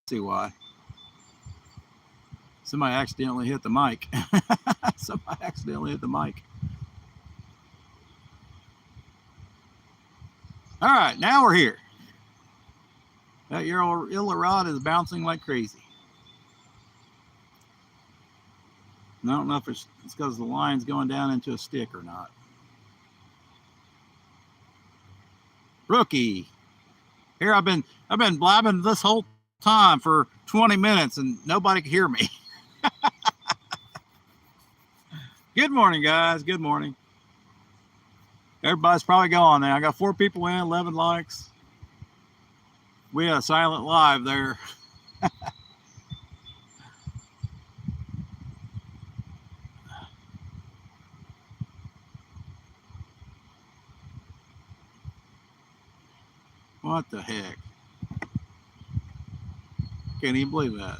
see why. Somebody accidentally hit the mic. Somebody accidentally hit the mic. All right, now we're here. That yellow rod is bouncing like crazy. And I don't know if it's because the line's going down into a stick or not. Rookie. Here I've been blabbing this whole time for 20 minutes and nobody could hear me. Good morning, guys. Good morning. Everybody's probably gone now. I got 4 people in, 11 likes. We had a silent live there. What the heck? Can't even believe that.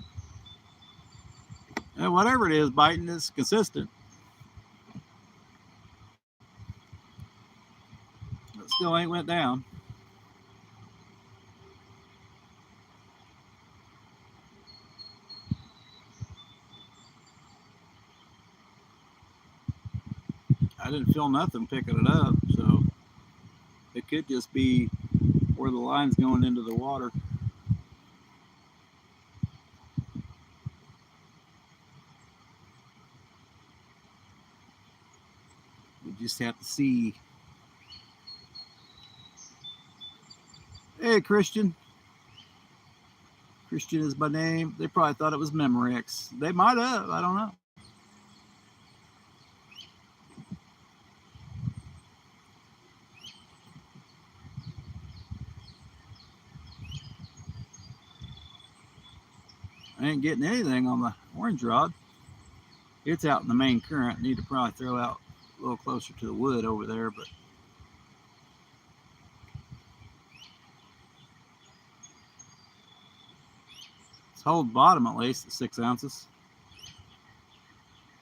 And whatever it is, biting is consistent. It still ain't went down. I didn't feel nothing picking it up, so it could just be where the line's going into the water. We just have to see. Hey, Christian. Christian is my name. They probably thought it was Memorex. They might have. I don't know. I ain't getting anything on the orange rod. It's out in the main current. Need to probably throw out a little closer to the wood over there, but let's hold bottom at least at 6 ounces.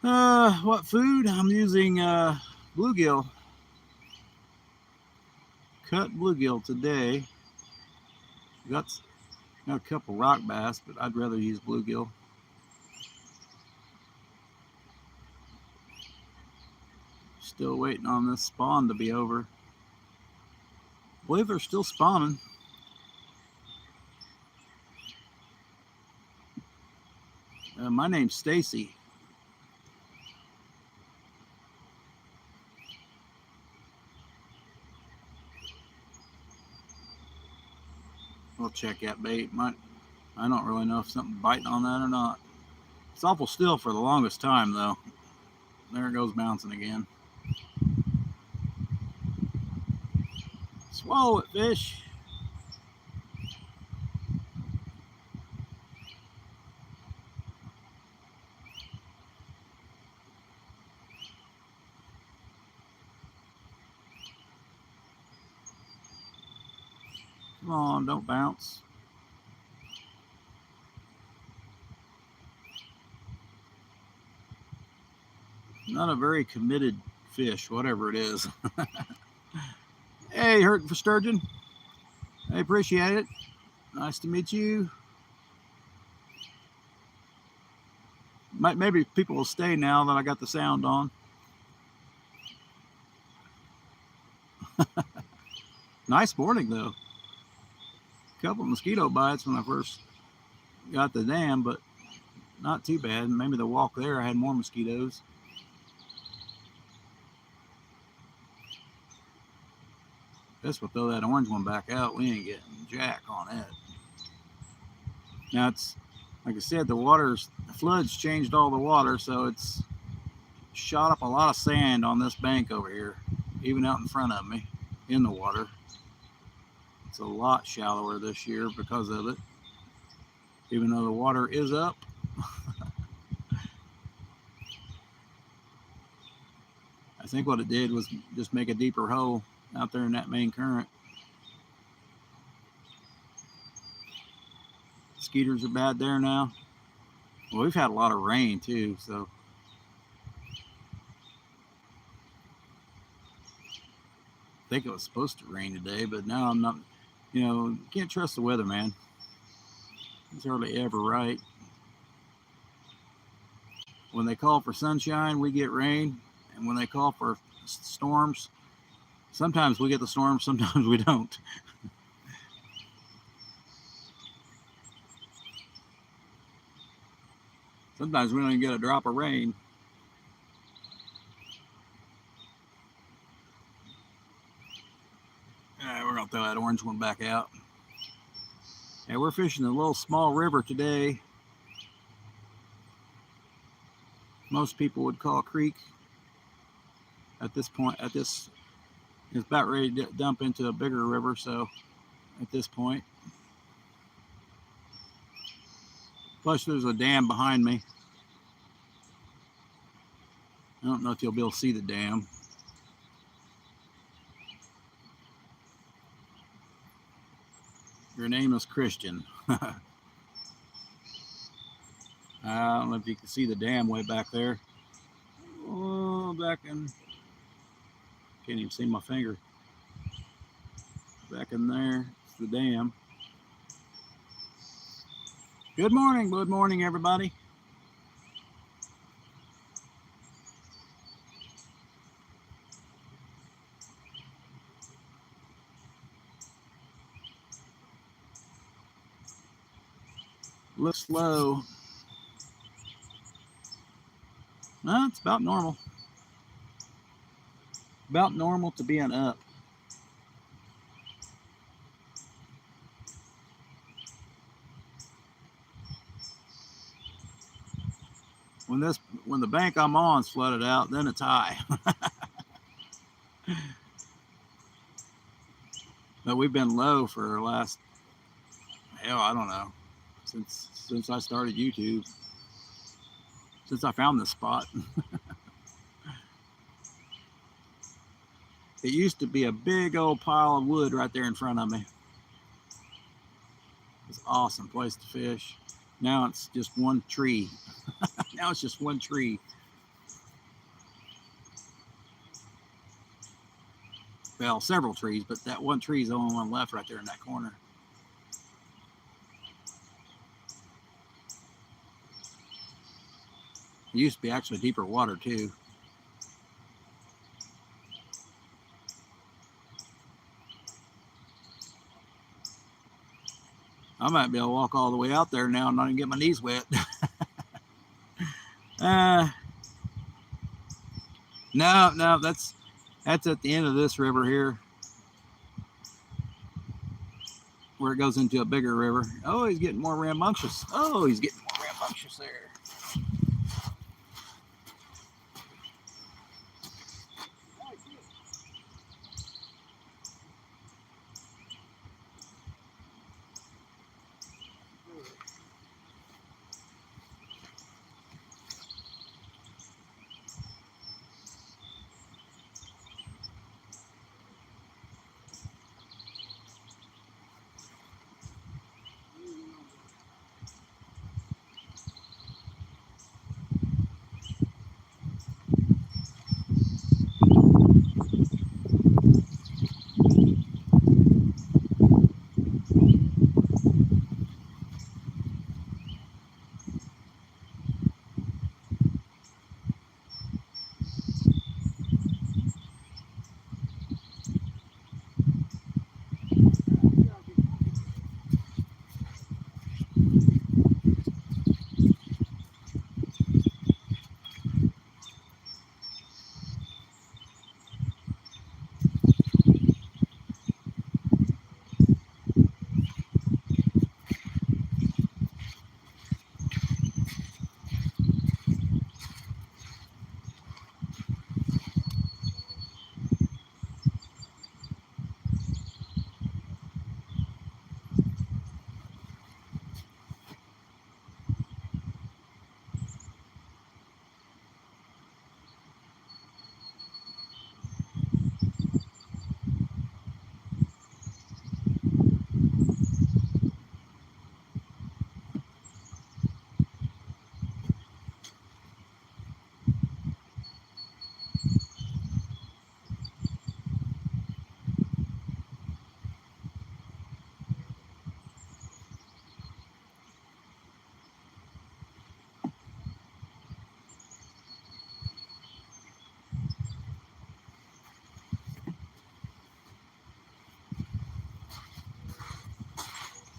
What food? I'm using bluegill. Cut bluegill today. Got a couple rock bass, but I'd rather use bluegill. Still waiting on this spawn to be over. I believe they're still spawning. My name's Stacy. We'll check that bait. I don't really know if something biting on that or not. It's awful still for the longest time, though. There it goes bouncing again. Swallow it, fish. Come on, don't bounce. Not a very committed fish, whatever it is. Hey, hurting for sturgeon. I appreciate it. Nice to meet you. Maybe people will stay now that I got the sound on. Nice morning, though. A couple of mosquito bites when I first got the dam, but not too bad. Maybe the walk there I had more mosquitoes. Guess we'll throw that orange one back out. We ain't getting jack on it. Now it's like I said, the floods changed all the water, so it's shot up a lot of sand on this bank over here, even out in front of me in the water. It's a lot shallower this year because of it, even though the water is up. I think what it did was just make a deeper hole out there in that main current. Skeeters are bad there now. Well, we've had a lot of rain too, so I think it was supposed to rain today, but now I'm not. You can't trust the weather, man. It's hardly ever right. When they call for sunshine, we get rain. And when they call for storms, sometimes we get the storms, sometimes we don't. Sometimes we don't even get a drop of rain. All right, we're going to throw that orange one back out. And we're fishing a little small river today. Most people would call a creek. At this point, it's about ready to dump into a bigger river, so at this point. Plus, there's a dam behind me. I don't know if you'll be able to see the dam. Your name is Christian. I don't know if you can see the dam way back there. Oh, back in. Can't even see my finger. Back in there, it's the dam. Good morning, everybody. Looks slow. No, it's about normal. About normal to being up. When the bank I'm on is flooded out, then it's high. But we've been low for the last, hell, I don't know, since I started YouTube, since I found this spot. It used to be a big old pile of wood right there in front of me. It's an awesome place to fish. Now it's just one tree. Now it's just one tree. Well, several trees, but that one tree is the only one left right there in that corner. It used to be actually deeper water too. I might be able to walk all the way out there now and not even get my knees wet. No, that's at the end of this river here, where it goes into a bigger river. Oh, he's getting more rambunctious. There.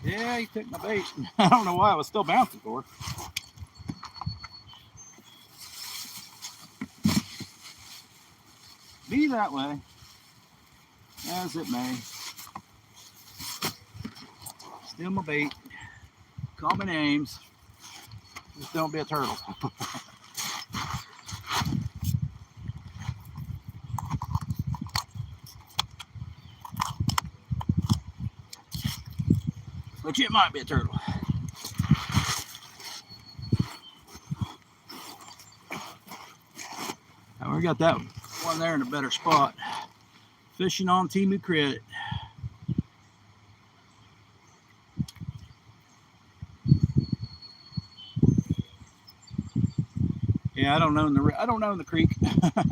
Yeah, he took my bait. I don't know why I was still bouncing for. Be that way, as it may. Still my bait. Call me names. Just don't be a turtle. But it might be a turtle. Now we got that one there in a better spot. Fishing on Timu Credit. Yeah, I don't know in the creek. I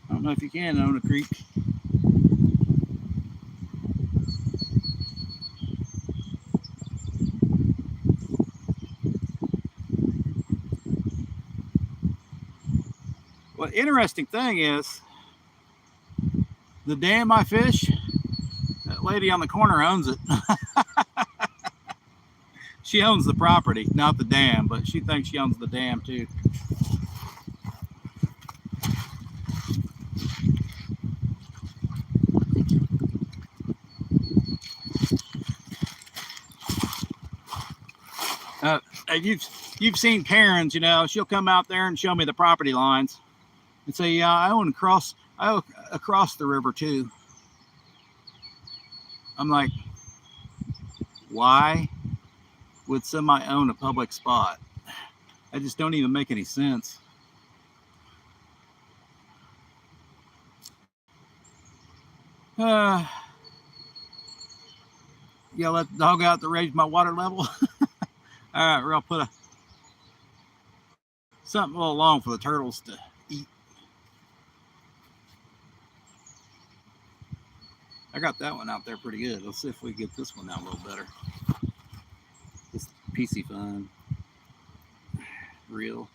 don't know if you can own a creek. Well, interesting thing is, the dam I fish, that lady on the corner owns it. She owns the property, not the dam, but she thinks she owns the dam too. You've seen Karens, you know, she'll come out there and show me the property lines and say, yeah, I own across the river too. I'm like, why would somebody own a public spot? I just don't even make any sense. Yeah, let the dog out to raise my water level. All right, we're gonna put something a little long for the turtles to eat. I got that one out there pretty good. Let's see if we get this one out a little better. This PC fun. Real.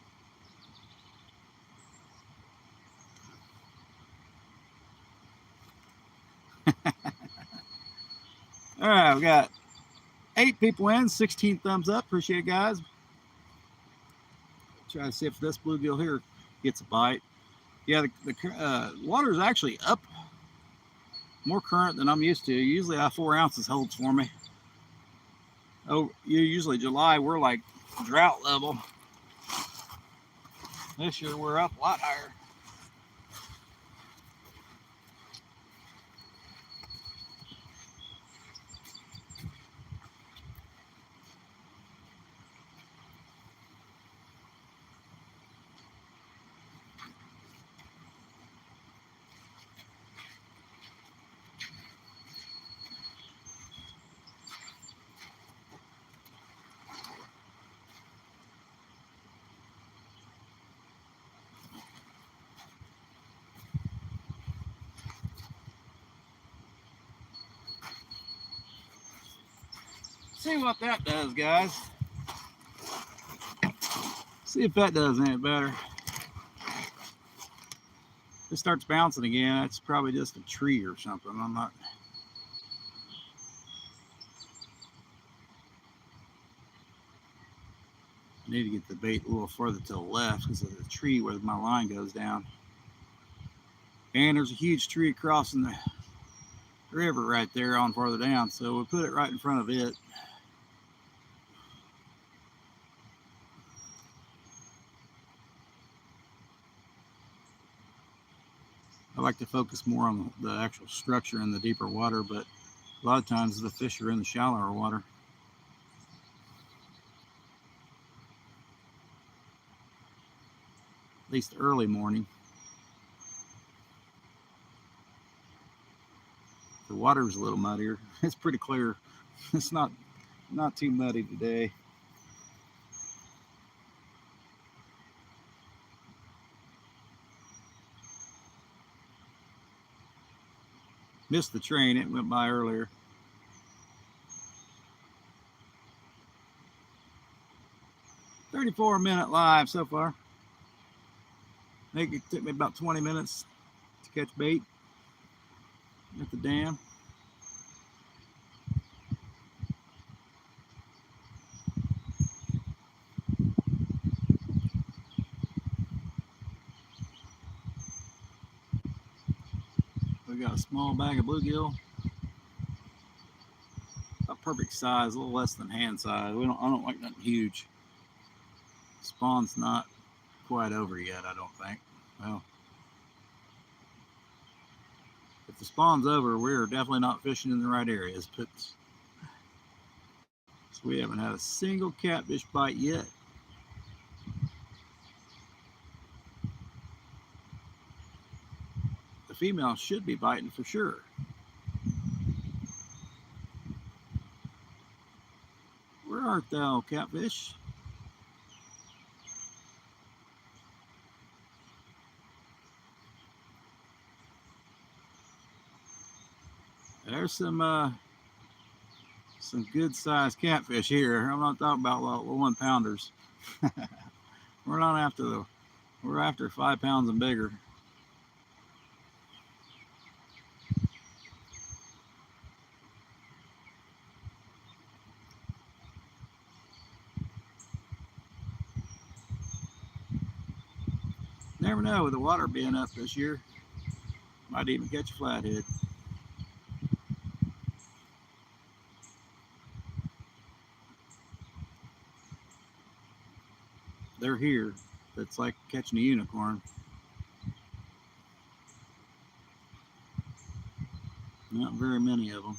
All right, we got 8 people in, 16 thumbs up. Appreciate it, guys. Try to see if this bluegill here gets a bite. Yeah, the water is actually up, more current than I'm used to. Usually 4 ounces holds for me. Oh, usually July we're like drought level. This year we're up a lot higher. See what that does, guys. See if that does any better. It starts bouncing again. It's probably just a tree or something. I'm not. I need to get the bait a little further to the left because of the tree where my line goes down. And there's a huge tree crossing the river right there on farther down, so we'll put it right in front of it. I like to focus more on the actual structure in the deeper water, but a lot of times the fish are in the shallower water. At least early morning. The water's a little muddier. It's pretty clear. It's not too muddy today. Missed the train. It went by earlier. "34-minute live so far. I think it took me about 20 minutes to catch bait at the dam. We got a small bag of bluegill. A perfect size, a little less than hand size. I don't like nothing huge. Spawn's not quite over yet, I don't think. Well, if the spawn's over, we're definitely not fishing in the right areas. But so we haven't had a single catfish bite yet. The female should be biting for sure. Where art thou, catfish? There's some good sized catfish here. I'm not talking about 1-pounders. We're not after we're after 5 pounds and bigger. Never know, with the water being up this year, might even catch a flathead. They're here. It's like catching a unicorn. Not very many of them.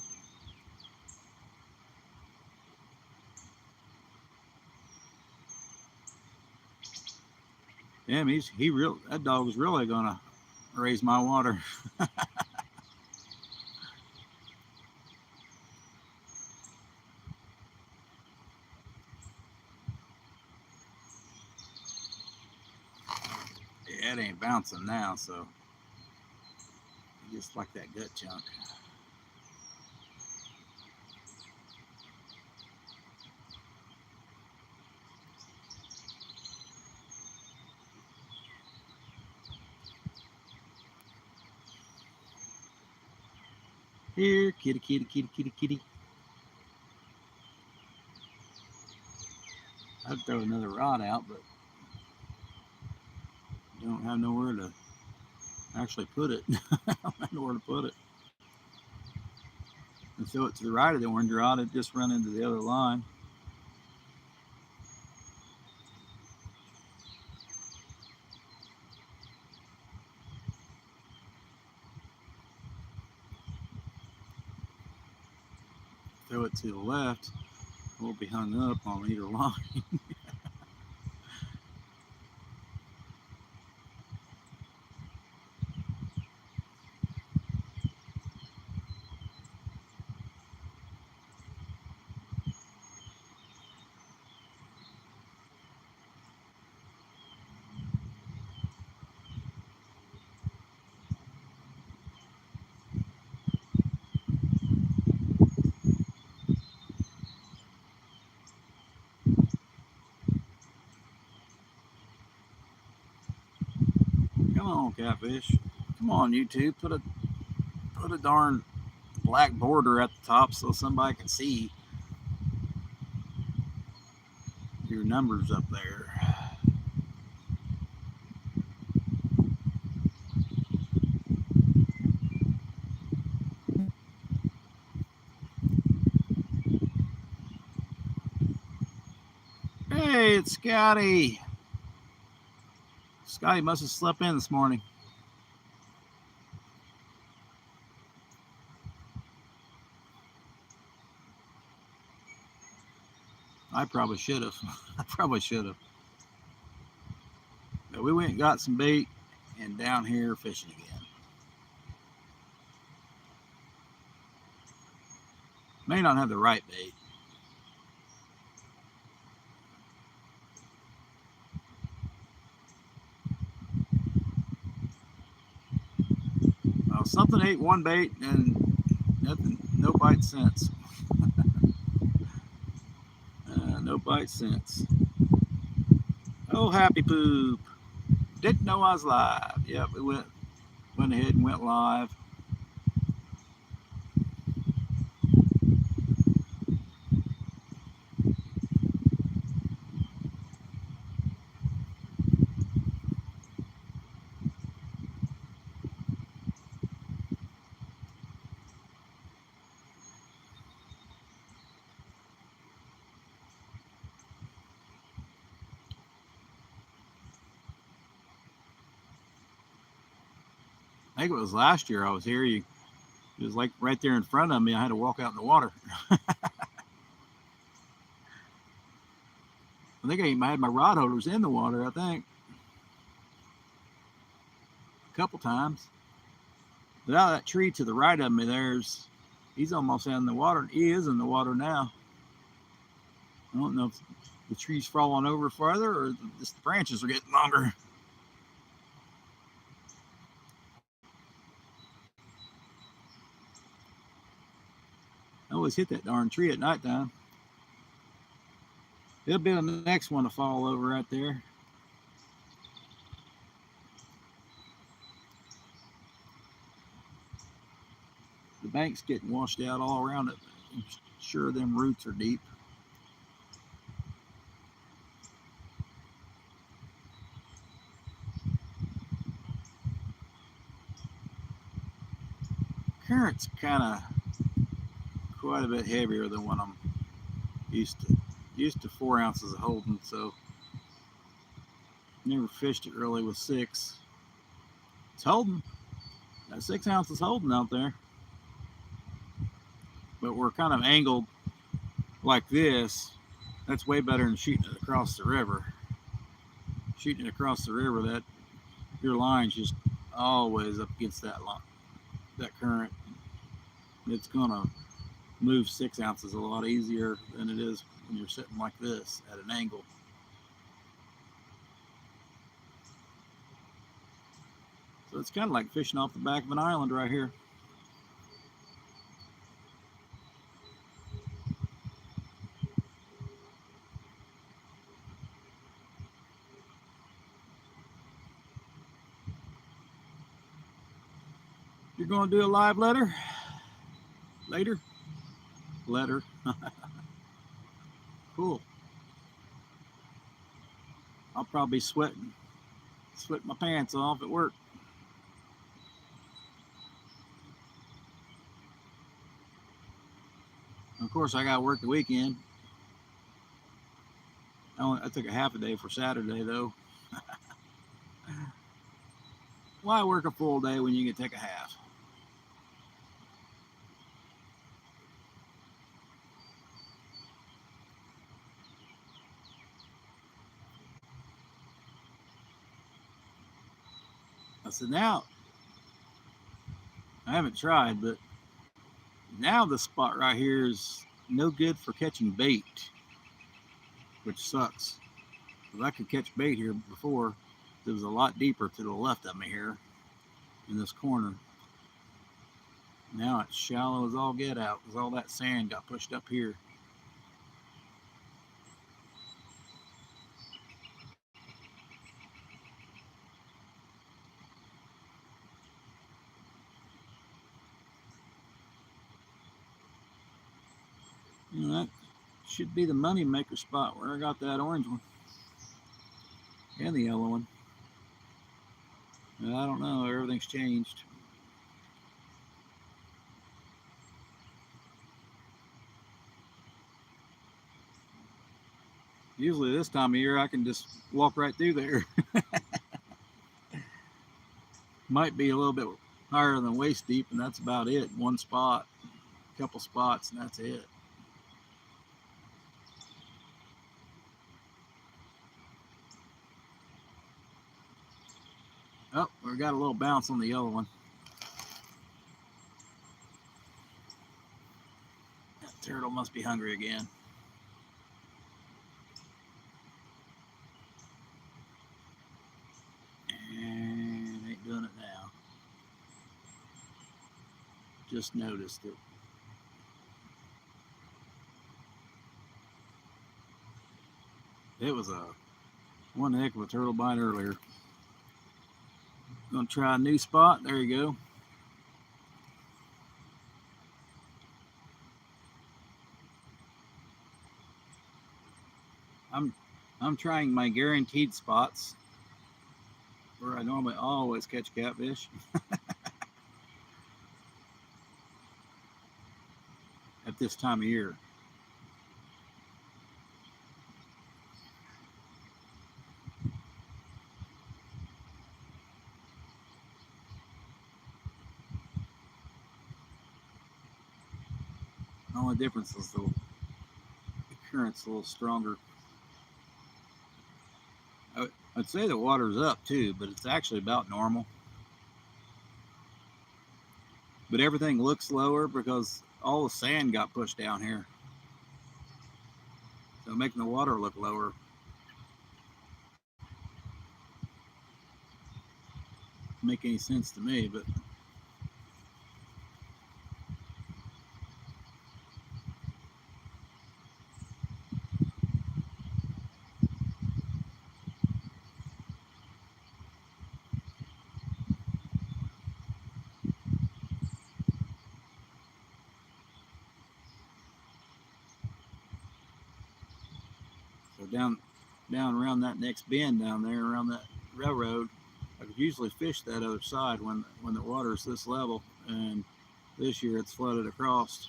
Damn, that dog was really gonna raise my water. Yeah, it ain't bouncing now, so just like that gut chunk. Here, kitty, kitty, kitty, kitty, kitty. I'd throw another rod out, but don't have nowhere to actually put it. I don't have nowhere to put it. And throw it to the right of the orange rod, it just run into the other line. Throw it to the left, we'll be hung up on either line. Come on, catfish. Come on, YouTube. Put a darn black border at the top so somebody can see your numbers up there. Hey, it's Scotty. Scotty must have slept in this morning. I probably should have. But we went and got some bait and down here fishing again. May not have the right bait. Well, something ate one bait and no bite since. No bite since. Oh, happy poop. Didn't know I was live. Yep, we went ahead and went live. think it was last year I was here. It was like right there in front of me. I had to walk out in the water. I think I had my rod holders in the water, I think. A couple times. But out of that tree to the right of me, he's almost in the water. He is in the water now. I don't know if the tree's falling over farther or just the branches are getting longer. I always hit that darn tree at nighttime. It'll be the next one to fall over right there. The bank's getting washed out all around it. I'm sure them roots are deep. Current's kind of quite a bit heavier than what I'm used to. Used to 4 ounces of holding, so never fished it really with 6. It's holding. Got 6 ounces holding out there. But we're kind of angled like this. That's way better than shooting it across the river. Shooting it across the river, that your line's just always up against that current. It's gonna move 6 ounces a lot easier than it is when you're sitting like this at an angle. So it's kind of like fishing off the back of an island right here. You're going to do a live letter? Later? Letter. Cool. I'll probably be sweating my pants off at work. Of course, I got to work the weekend. I took a half a day for Saturday, though. Why work a full day when you can take a half? I said, now, I haven't tried, but now the spot right here is no good for catching bait, which sucks. Because I could catch bait here before. It was a lot deeper to the left of me here in this corner. Now it's shallow as all get out because all that sand got pushed up here. You know, that should be the money maker spot where I got that orange one and the yellow one. I don't know, everything's changed. Usually this time of year I can just walk right through there. Might be a little bit higher than waist deep, and that's about it. One spot, a couple spots, and that's it. Oh, we got a little bounce on the yellow one. That turtle must be hungry again. And ain't doing it now. Just noticed it. It was one heck of a turtle bite earlier. Gonna try a new spot. There you go. I'm trying my guaranteed spots where I normally always catch catfish. At this time of year. only difference is the current's a little stronger. I'd say the water's up too, but it's actually about normal. But everything looks lower because all the sand got pushed down here. So making the water look lower. Doesn't make any sense to me, but so down around that next bend down there around that railroad, I could usually fish that other side when the water's this level, and this year it's flooded across.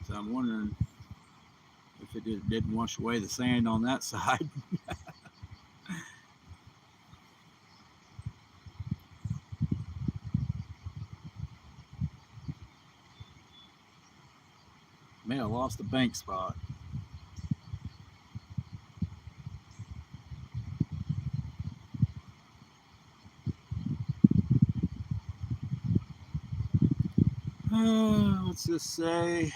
So I'm wondering if it didn't wash away the sand on that side. May have lost the bank spot. Let's just say,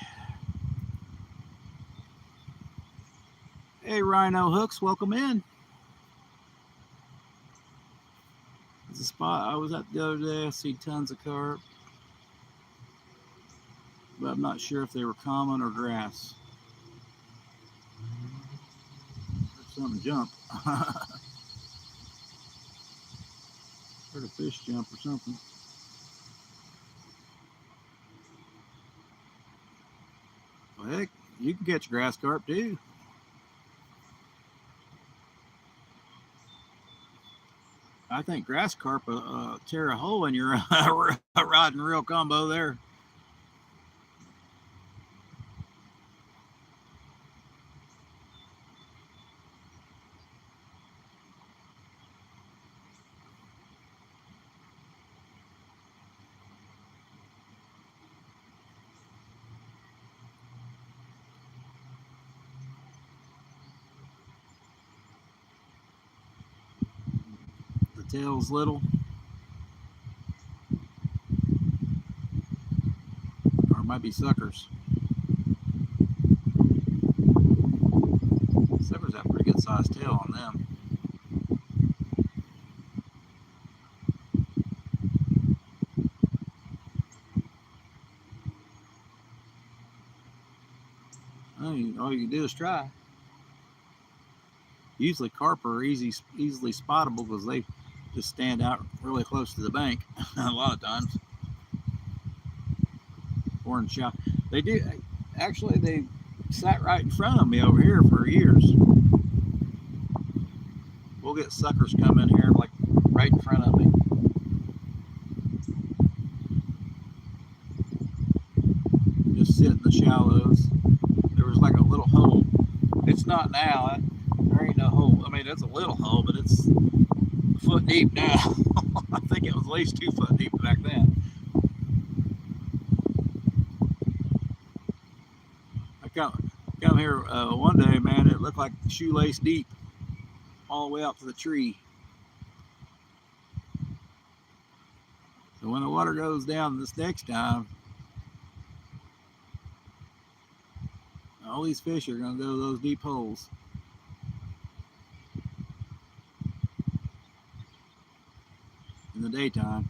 hey Rhino Hooks, welcome in. It's a spot I was at the other day. I see tons of carp, but I'm not sure if they were common or grass. Heard something jump. Heard a fish jump or something. Well, heck, you can catch grass carp too. I think grass carp tear a hole in your rod and reel combo there. The tail's little. Or it might be suckers. Suckers have a pretty good sized tail on them. All you can do is try. Usually carp are easily spottable because they just stand out really close to the bank a lot of times. Orange shot. They do. Actually, they sat right in front of me over here for years. We'll get suckers come in here like right in front of me. Just sit in the shallows. There was like a little hole. It's not now. There ain't no hole. I mean, it's a little hole, but it's a foot deep now. I think it was at least 2 foot deep back then. I come here one day, man. It looked like shoelace deep, all the way up to the tree. So when the water goes down this next time, all these fish are going to go to those deep holes. In the daytime.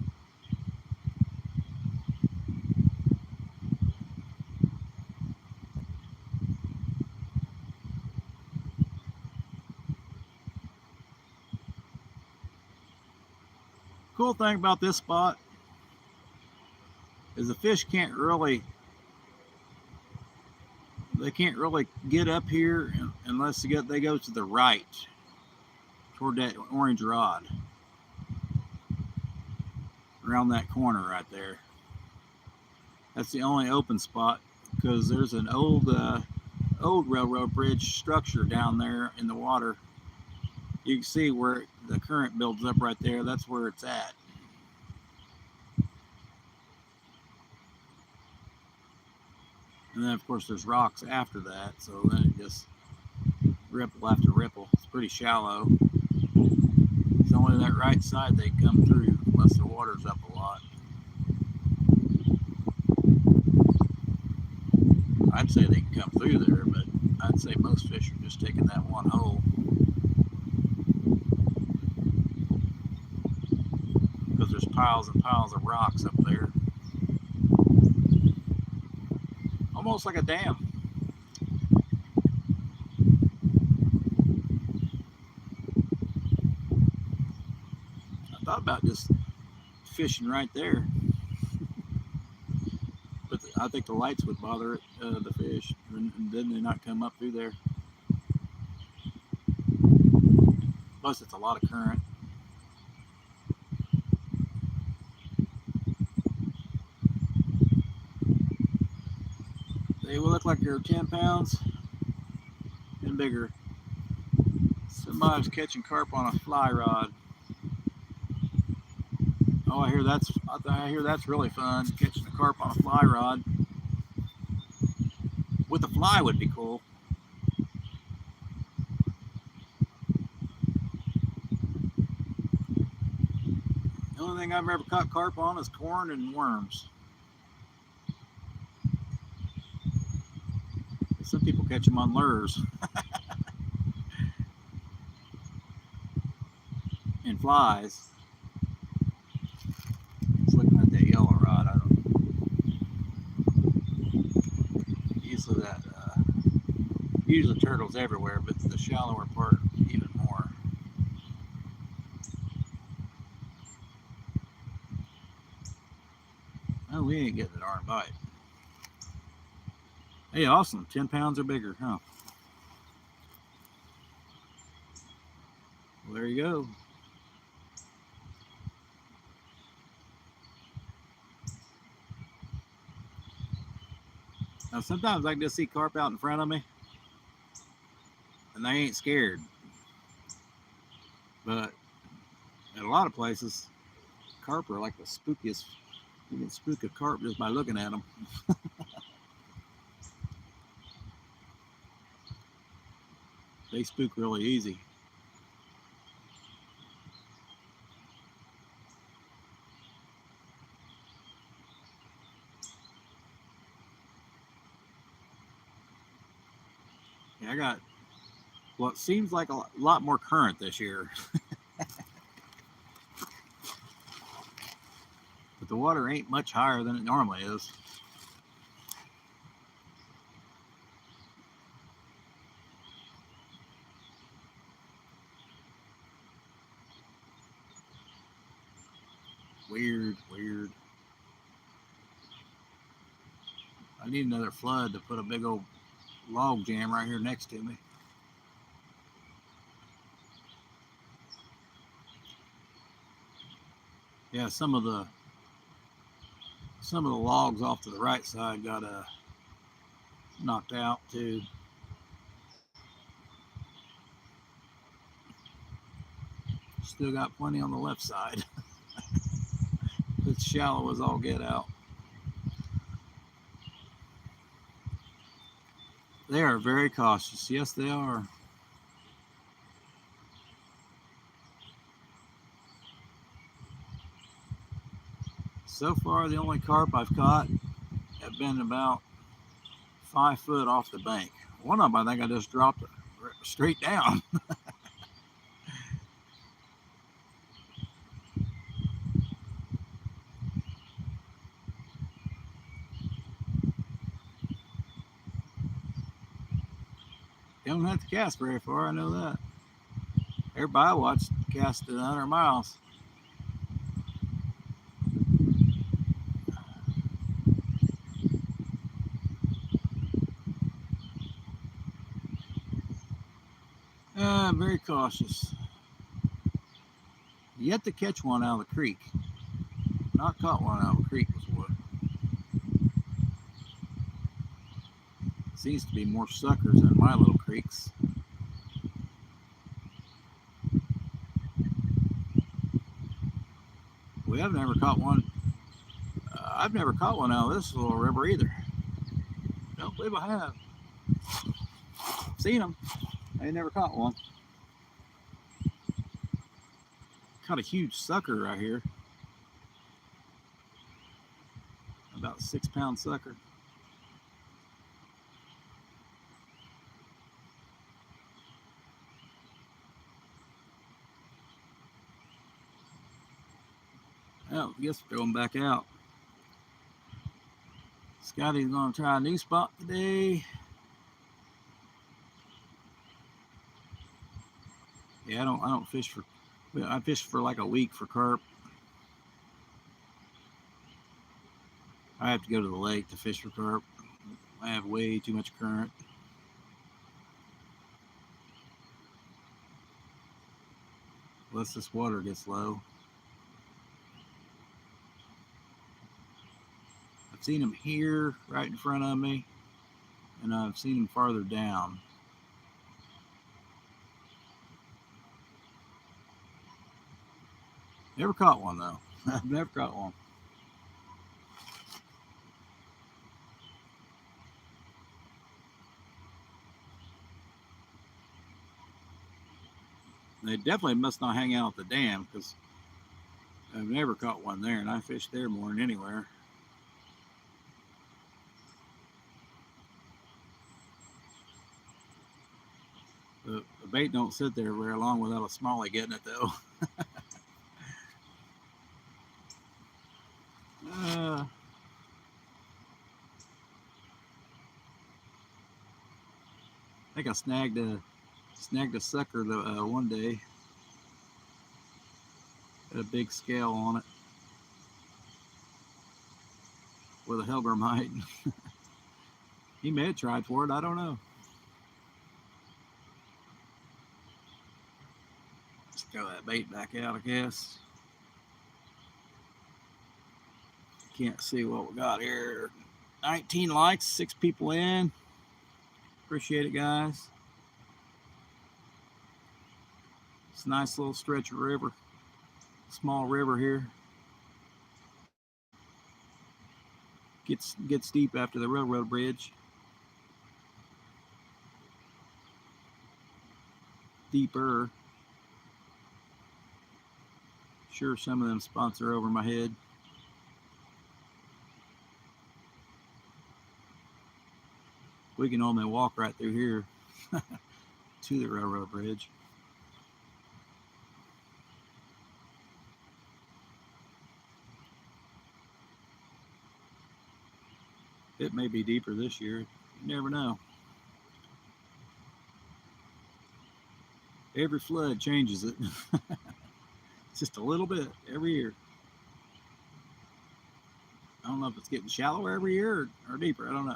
Cool thing about this spot is the fish can't really get up here unless they go to the right toward that orange rod around that corner right there. That's the only open spot because there's an old railroad bridge structure down there in the water. You can see where the current builds up right there, that's where it's at. And then of course there's rocks after that, so then it just ripple after ripple. It's pretty shallow. It's only that right side they come through unless the water's up a lot. I'd say they can come through there, but I'd say most fish are just taking that one hole. Because there's piles and piles of rocks up there. Almost like a dam. I thought about just fishing right there. But I think the lights would bother it, the fish, and then they not come up through there. Plus, it's a lot of current. They will look like they're 10 pounds and bigger. Somebody's catching carp on a fly rod. Oh, I hear that's really fun. Catching a carp on a fly rod with a fly would be cool. The only thing I've ever caught carp on is corn and worms. Some people catch them on lures and flies. Just looking at that yellow rod, I don't. Usually turtles everywhere, but the shallower part even more. Oh, we ain't getting a darn bite. Hey, awesome. 10 pounds or bigger, huh? Well, there you go. Now, sometimes I can just see carp out in front of me, and they ain't scared. But at a lot of places, carp are like the spookiest. You can spook a carp just by looking at them. They spook really easy. Yeah, I got what seems like a lot more current this year. But the water ain't much higher than it normally is. Weird. I need another flood to put a big old log jam right here next to me. Yeah, some of the logs off to the right side got knocked out too. Still got plenty on the left side. It's shallow as all get out. They are very cautious. Yes, they are. So far, the only carp I've caught have been about 5 foot off the bank. One of them, I think I just dropped it straight down. You don't have to cast very far, I know that. Everybody I watch cast at 100 miles. Very cautious. Yet to catch one out of the creek. Not caught one out of the creek before. Seems to be more suckers in my little creeks. I've never caught one. I've never caught one out of this little river either. Don't believe I have. Seen them. I ain't never caught one. Caught a huge sucker right here. About a 6-pound sucker. Well, I guess we're going back out. Scotty's going to try a new spot today. Yeah, I don't fish for. I fish for like a week for carp. I have to go to the lake to fish for carp. I have way too much current. Unless this water gets low. I've seen them here right in front of me, and I've seen them farther down. Never caught one though. I've never caught one. They definitely must not hang out at the dam because I've never caught one there, and I fish there more than anywhere. The bait don't sit there very long without a smallie getting it though. I think I snagged a sucker one day. Had a big scale on it with a Helbermite. He may have tried for it. I don't know. Let's throw that bait back out, I guess. Can't see what we got here. 19 likes, 6 people in. Appreciate it, guys. It's a nice little stretch of river. Small river here. Gets deep after the railroad bridge. Deeper. Sure, some of them spots are over my head. We can only walk right through here to the railroad bridge. It may be deeper this year. You never know. Every flood changes it. Just a little bit every year. I don't know if it's getting shallower every year or deeper. I don't know.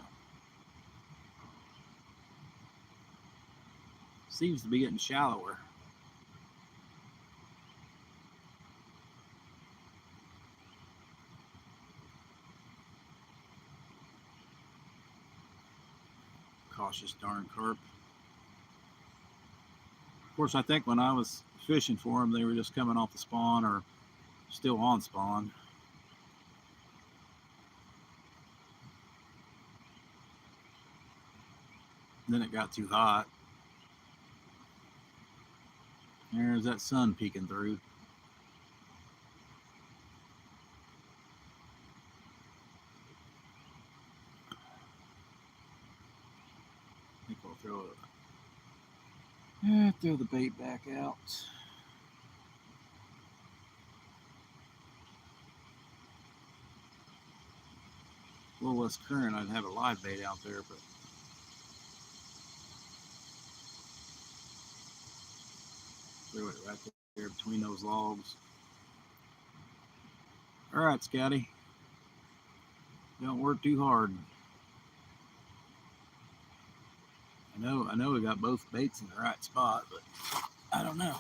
Seems to be getting shallower. Cautious darn carp. Of course, I think when I was fishing for them, they were just coming off the spawn or still on spawn. And then it got too hot. There's that sun peeking through. I think we'll throw the bait back out. A little less current, I'd have a live bait out there, but throw it right there between those logs. All right, Scotty. Don't work too hard. I know we got both baits in the right spot, but I don't know.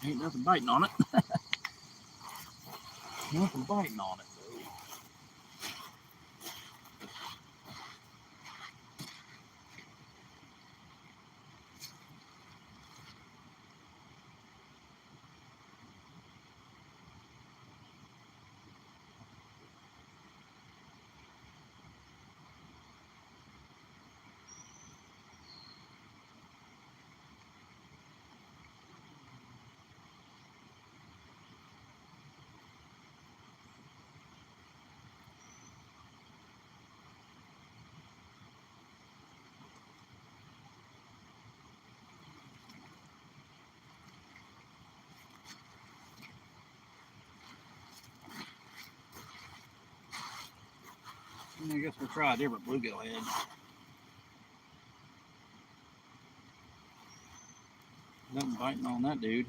Ain't nothing biting on it. Nothing biting on it, though. I guess we'll try a different bluegill head. Nothing biting on that dude.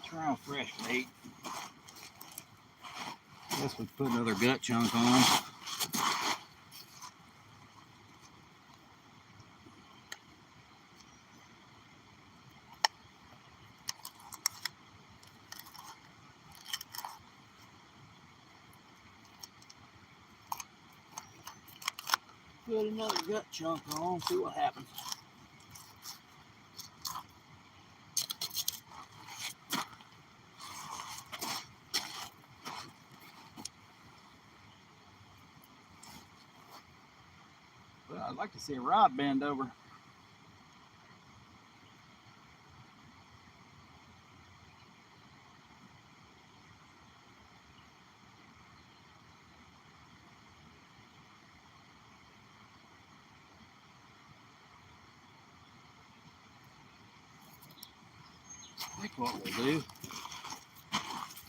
Try a fresh bait. Guess we put another gut chunk on. Put another gut chunk on, see what happens. Well, I'd like to see a rod bend over. I think what we'll do,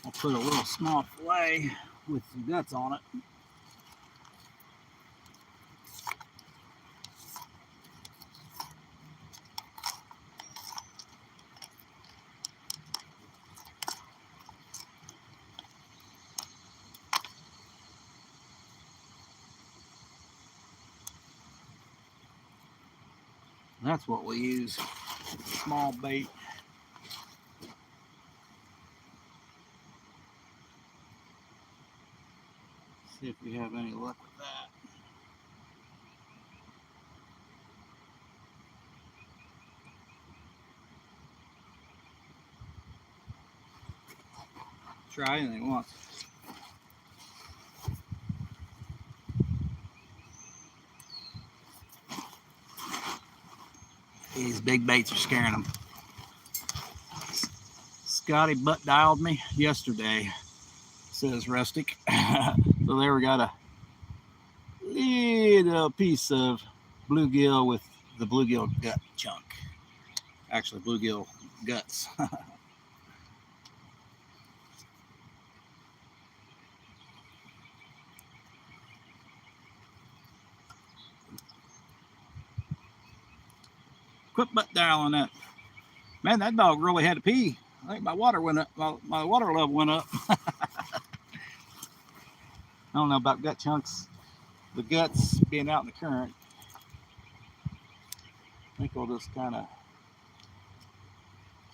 I'll put a little small fillet with some guts on it. That's what we use, small bait. See if we have any luck with that. Try anything once. These big baits are scaring them. Scotty butt dialed me yesterday, says Rustic. So there we got a little piece of bluegill with the bluegill gut chunk. Actually, bluegill guts. Quit butt dialing that. Man, that dog really had to pee. I think my water went up. My water level went up. I don't know about gut chunks. The guts being out in the current. I think we'll just kind of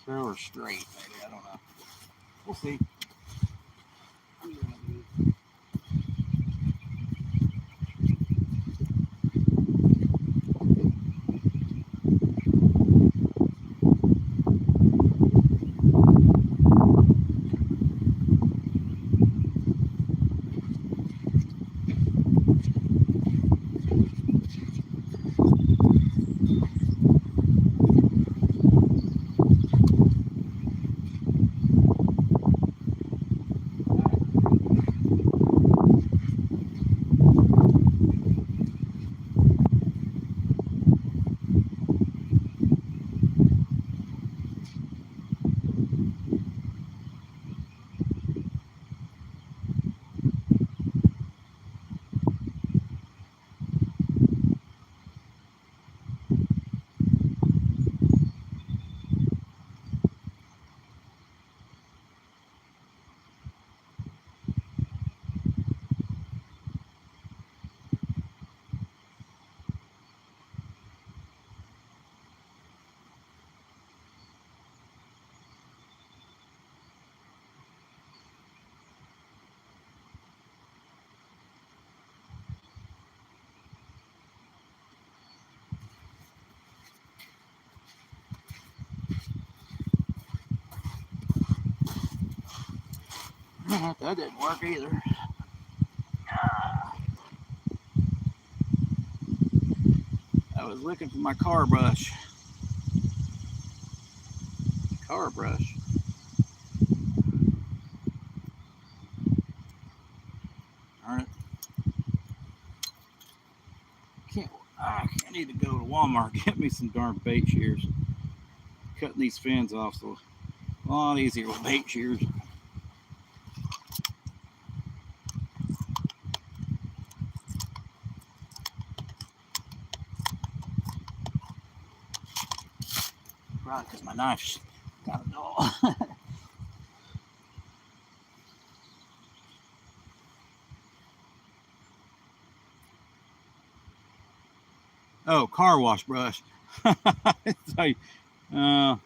throw her straight, maybe. I don't know. We'll see. That didn't work either. I was looking for my car brush. Car brush. Darn it. I need to go to Walmart and get me some darn bait shears. Cutting these fins off so a lot easier with bait shears. Probably because my knife's kind of dull. Oh, car wash brush. It's like, I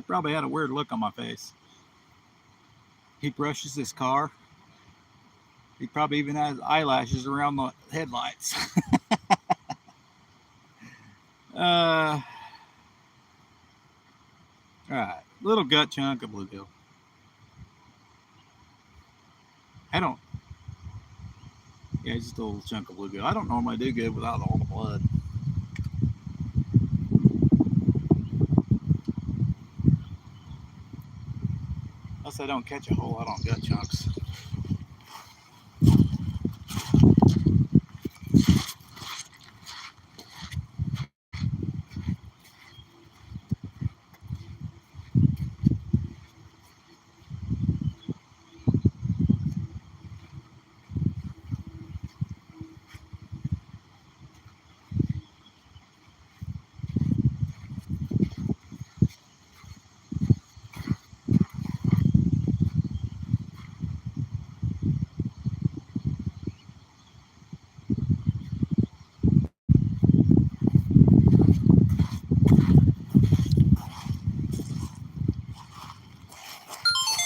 probably had a weird look on my face. He brushes his car. He probably even has eyelashes around the headlights. All right, little gut chunk of bluegill. Yeah, just a little chunk of bluegill. I don't normally do good without all the blood. Unless I don't catch a whole lot on gut chunks.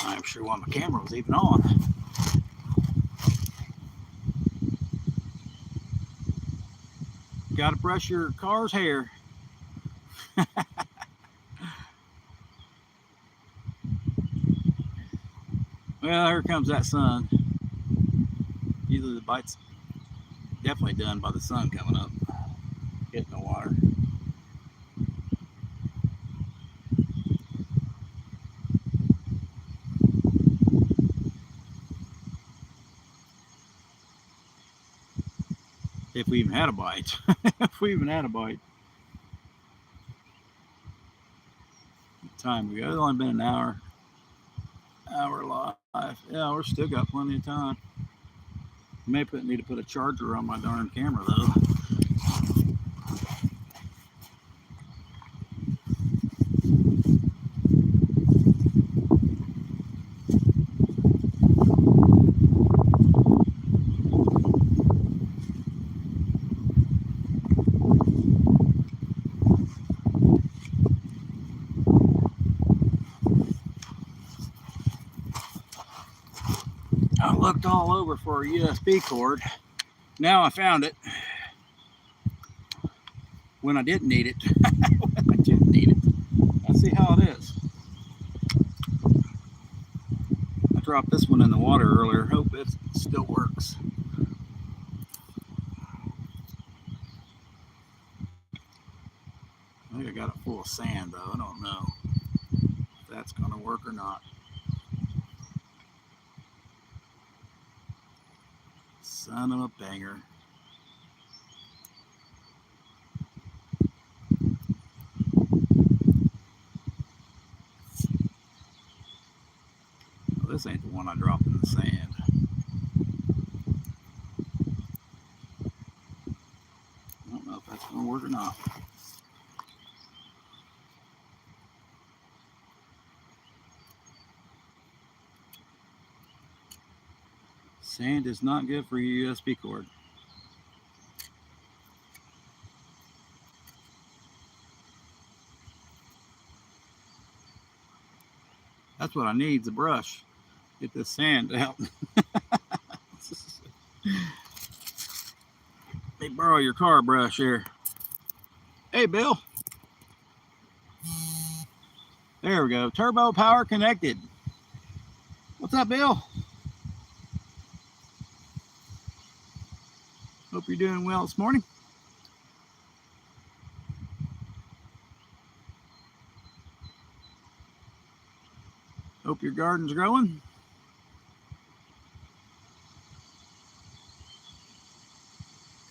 I'm sure why my camera was even on. Got to brush your car's hair. Well, here comes that sun. Usually the bite's definitely done by the sun coming up, hitting the water. If we even had a bite. If we even had a bite. What time we got? It's only been an hour. Hour live. Yeah, we're still got plenty of time. May need to put a charger on my darn camera though. I looked all over for a USB cord. Now I found it. When I didn't need it. When I didn't need it. Let's see how it is. I dropped this one in the water earlier. Hope it still works. I think I got it full of sand though. I don't know if that's going to work or not. Son of a banger. Well, this ain't the one I dropped in the sand. I don't know if that's going to work or not. Sand is not good for your USB cord. That's what I need, is a brush. Get this sand out. Let me borrow your car brush here. Hey, Bill. There we go. Turbo power connected. What's up, Bill? Hope you're doing well this morning. Hope your garden's growing.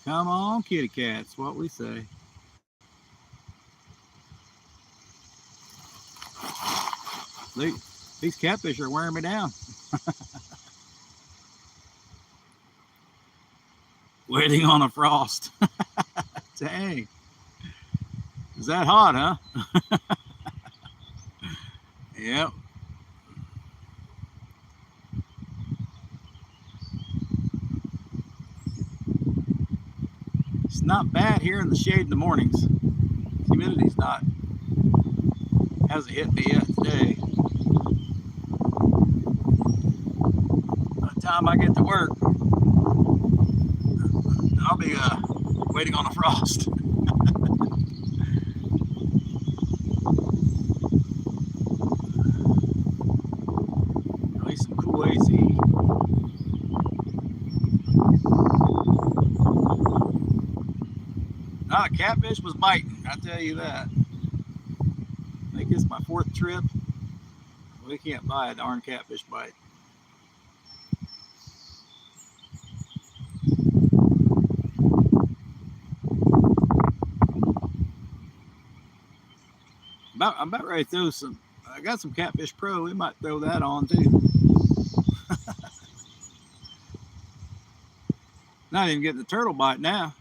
Come on, kitty cats, what we say. These catfish are wearing me down. Waiting on a frost. Dang. Is that hot, huh? Yep. It's not bad here in the shade in the mornings. Humidity's not, hasn't hit me yet today. By the time I get to work, I'll be waiting on a frost. At least some cool AC. Ah, catfish was biting, I tell you that. I think it's my 4th trip. We can't buy a darn catfish bite. I'm about ready to throw some. I got some Catfish Pro. We might throw that on too. Not even getting the turtle bite now.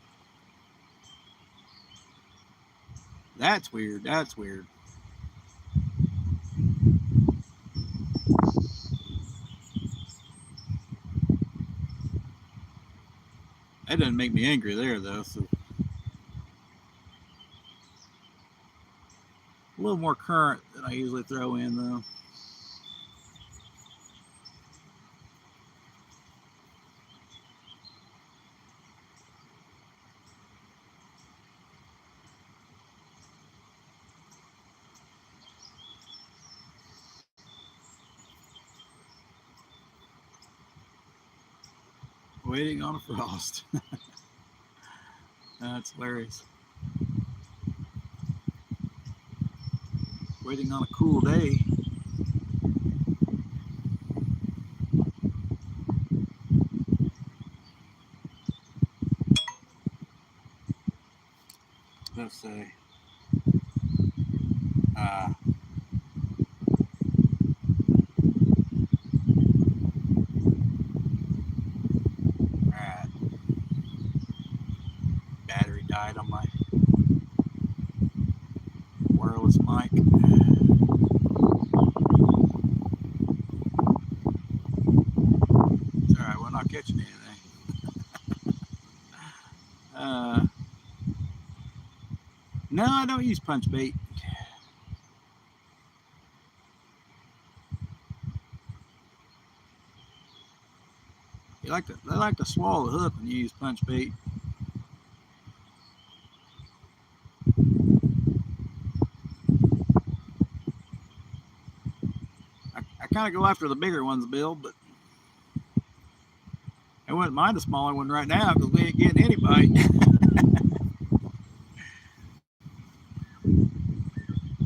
That's weird. That's weird. That doesn't make me angry there though. So a little more current than I usually throw in though. Waiting on a frost. That's hilarious. Waiting on a cool day. Let's say. Uh, right. Battery died on my wireless mic. It's all right. We're not catching anything. Uh, no, I don't use punch bait. They like to swallow the hook when you use punch bait. I kind of go after the bigger ones, Bill, but I wouldn't mind a smaller one right now because we ain't getting any bite.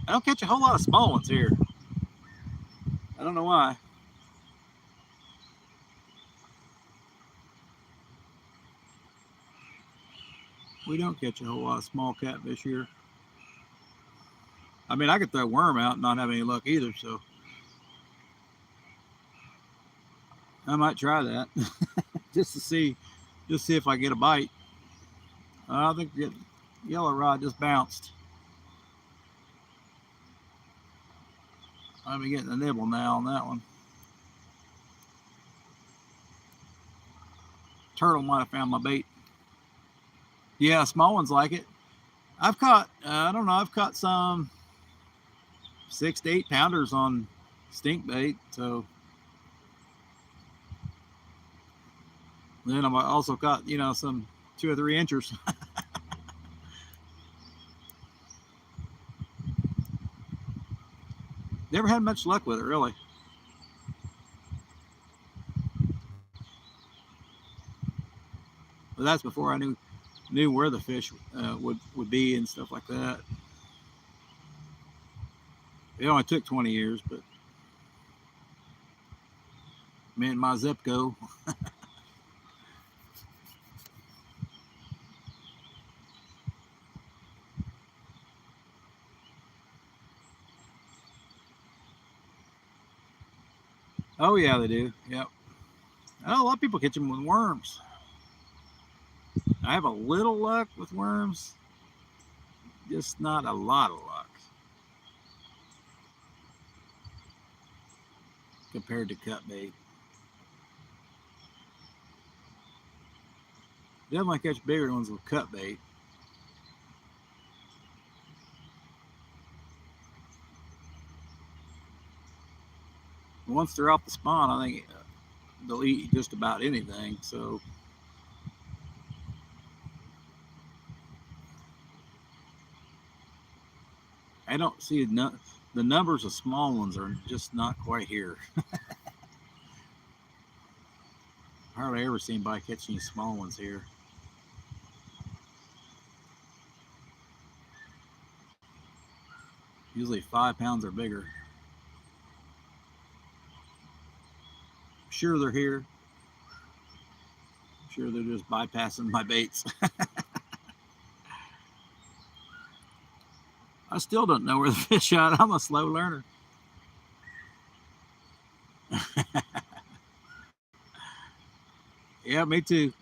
I don't catch a whole lot of small ones here. I don't know why. We don't catch a whole lot of small catfish here. I mean, I could throw a worm out and not have any luck either, so I might try that just to see if I get a bite. I think the yellow rod just bounced. I'll be getting a nibble now on that one. Turtle might have found my bait. Yeah, small ones like it. I've caught, I don't know, I've caught some 6 to 8 pounders on stink bait. So then I've also caught, some 2 or 3 inchers. Never had much luck with it, really. But that's before I knew where the fish would be and stuff like that. It only took 20 years, but man, my zip go. Oh yeah, they do. Yep. Oh, a lot of people catch them with worms. I have a little luck with worms, just not a lot of luck compared to cut bait. Definitely catch bigger ones with cut bait. Once they're off the spawn, I think they'll eat just about anything. So I don't see the numbers of small ones are just not quite here. Hardly ever seen by catching any small ones here. Usually 5 pounds or bigger. I'm sure they're here. I'm sure they're just bypassing my baits. I still don't know where the fish are. I'm a slow learner. Yeah, me too.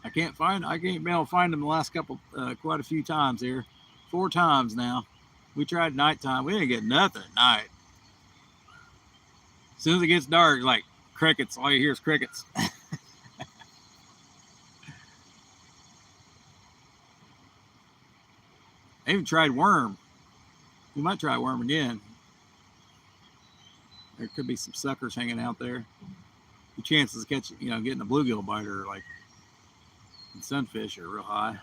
I can't be able to find them the last couple, quite a few times here. 4 times now. We tried nighttime. We didn't get nothing at night. As soon as it gets dark, like crickets, all you hear is crickets. I even tried worm. We might try worm again. There could be some suckers hanging out there. The chances of catching, getting a bluegill biter like sunfish are real high.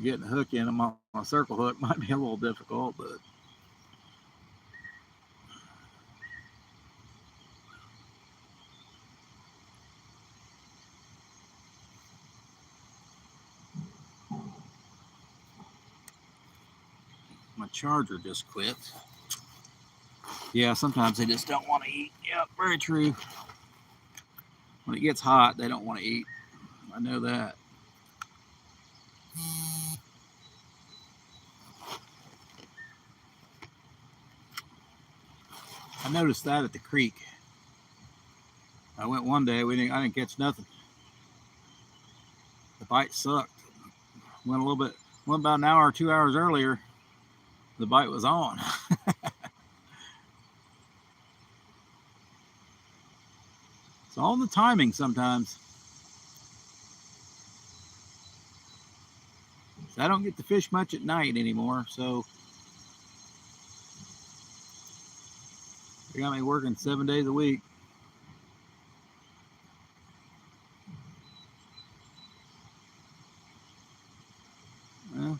Getting a hook in them on a circle hook might be a little difficult, but my charger just quit. Yeah, sometimes they just don't want to eat. Yep, very true. When it gets hot, they don't want to eat. I know that. I noticed that at the creek. I went one day, I didn't catch nothing. The bite sucked. Went about an hour or 2 hours earlier, the bite was on. It's all in the timing sometimes. I don't get to fish much at night anymore, so they got me working 7 days a week. Well,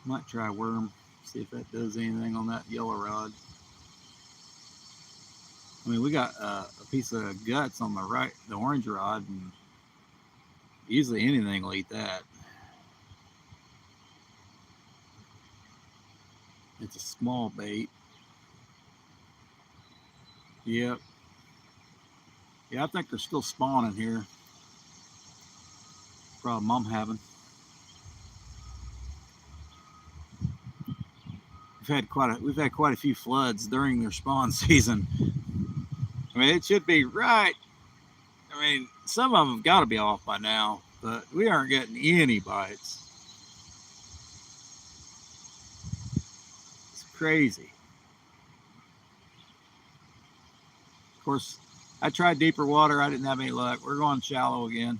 might try worm, see if that does anything on that yellow rod. I mean, we got a piece of guts on the right, the orange rod, and usually anything will eat that. It's a small bait. Yep. Yeah, I think they're still spawning here. Problem I'm having. We've had quite a few floods during their spawn season. I mean, it should be right. I mean, some of them have got to be off by now, but we aren't getting any bites. It's crazy. Of course, I tried deeper water. I didn't have any luck. We're going shallow again.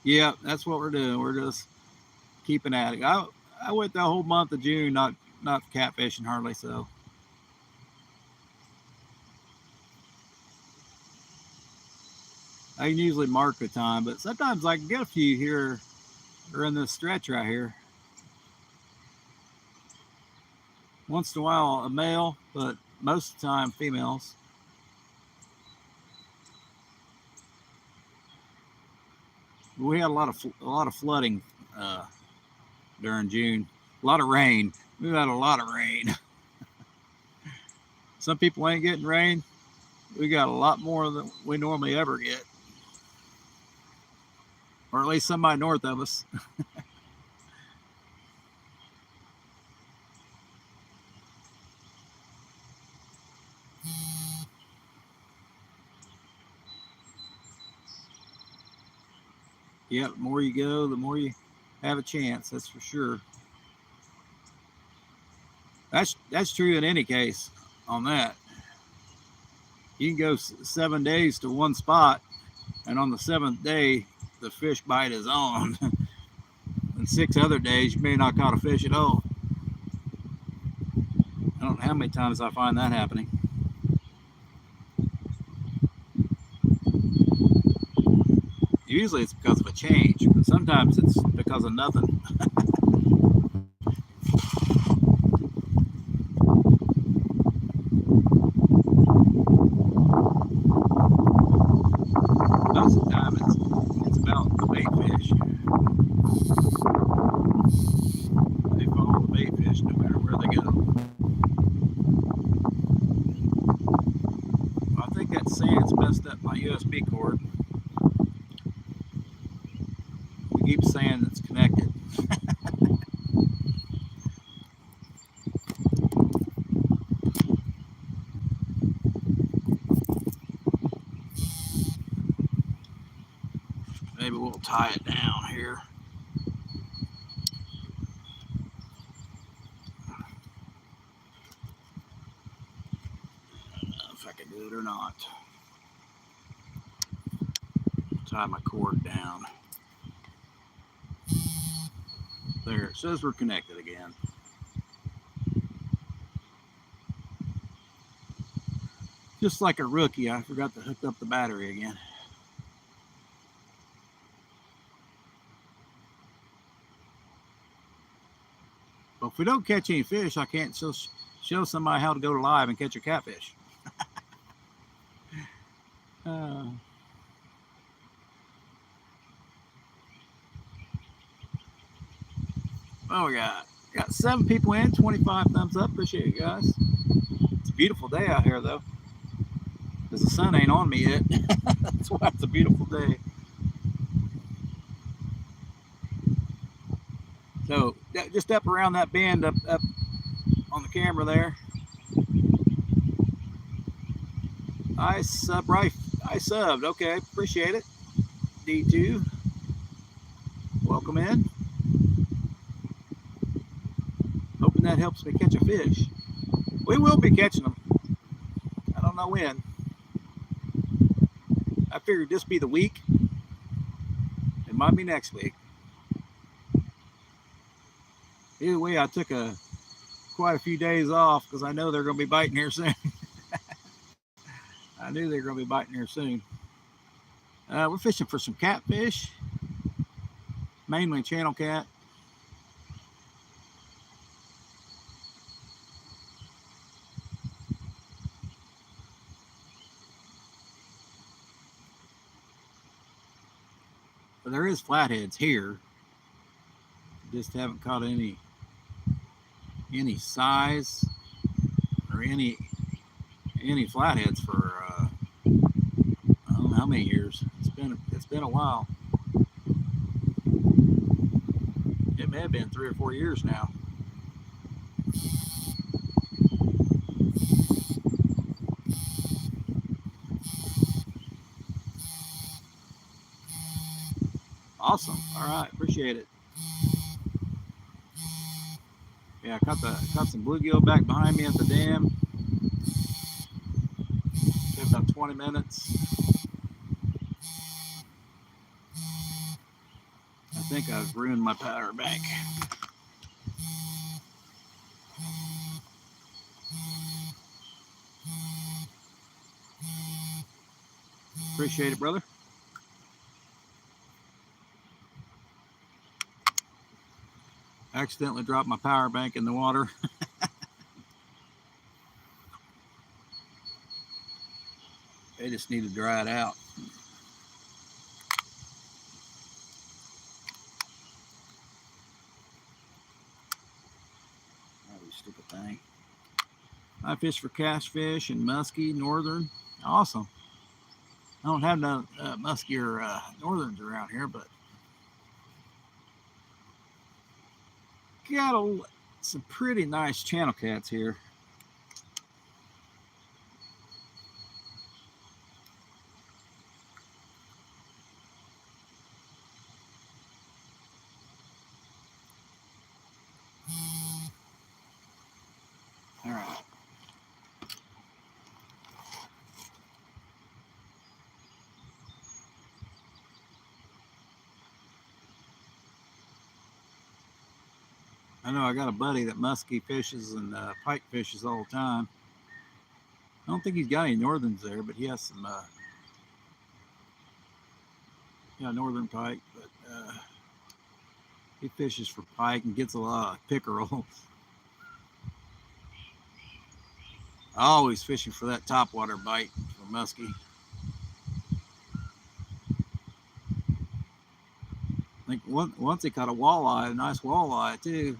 Yeah, that's what we're doing. We're just keeping at it. I went the whole month of June not catfishing hardly so. I can usually mark the time, but sometimes I can get a few here or in this stretch right here. Once in a while a male, but most of the time females. We had a lot of flooding during June. A lot of rain. We had a lot of rain. Some people ain't getting rain. We got a lot more than we normally ever get, or at least somebody north of us. Yeah, the more you go, the more you have a chance. That's for sure. That's true in any case. On that, you can go 7 days to one spot, and on the seventh day, the fish bite is on. And 6 other days, you may not caught a fish at all. I don't know how many times I find that happening. Usually it's because of a change, but sometimes it's because of nothing. Most of the time it's about the bait fish. They follow the bait fish no matter where they go. Well, I think that sand's messed up my USB cord. We keep saying it's connected. Maybe we'll tie it down here. I don't know if I can do it or not. Tie my cord down. There, it says we're connected again. Just like a rookie, I forgot to hook up the battery again. But if we don't catch any fish, I can't show somebody how to go live and catch a catfish. Oh, we got 7 people in, 25 thumbs up. Appreciate you guys. It's a beautiful day out here, though, because the sun ain't on me yet. That's why it's a beautiful day. So just up around that bend up on the camera there. I subbed. Okay, appreciate it. D2, welcome in. Hoping that helps me catch a fish. We will be catching them. I don't know when. I figured this be the week. It might be next week. Either way, I took quite a few days off because I know they're going to be biting here soon. I knew they were going to be biting here soon. We're fishing for some catfish, mainly channel cat. But there is flatheads here. Just haven't caught any size or any flatheads for I don't know how many years. It's been a while. It may have been 3 or 4 years now. Awesome. All right, appreciate it. Yeah, I caught some bluegill back behind me at the dam. Took about 20 minutes. I think I've ruined my power bank. Appreciate it, brother. Accidentally dropped my power bank in the water. They just need to dry it out. Oh, stupid thing. I fish for catfish and muskie, northern. Awesome. I don't have no muskie or northerns around here, but got some pretty nice channel cats here. I know I got a buddy that muskie fishes and pike fishes all the time. I don't think he's got any northerns there, but he has some northern pike. But he fishes for pike and gets a lot of pickerel. Always fishing for that topwater bite for muskie. I think once he caught a walleye, a nice walleye too.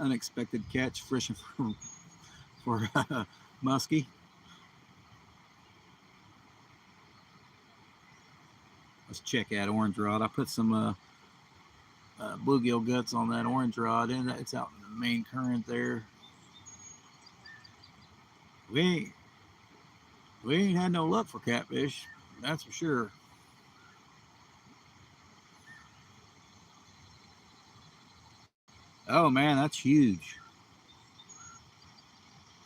Unexpected catch fishing for muskie. Let's check that orange rod. I put some bluegill guts on that orange rod, and it's out in the main current there. We ain't had no luck for catfish, that's for sure. Oh man, that's huge.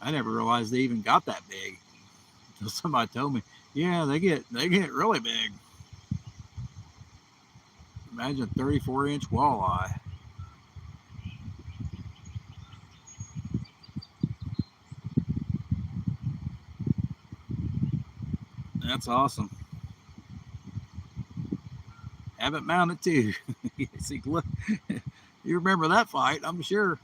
I never realized they even got that big until somebody told me. Yeah, they get really big. Imagine a 34-inch walleye. That's awesome. Have it mounted too. See, look, you remember that fight, I'm sure.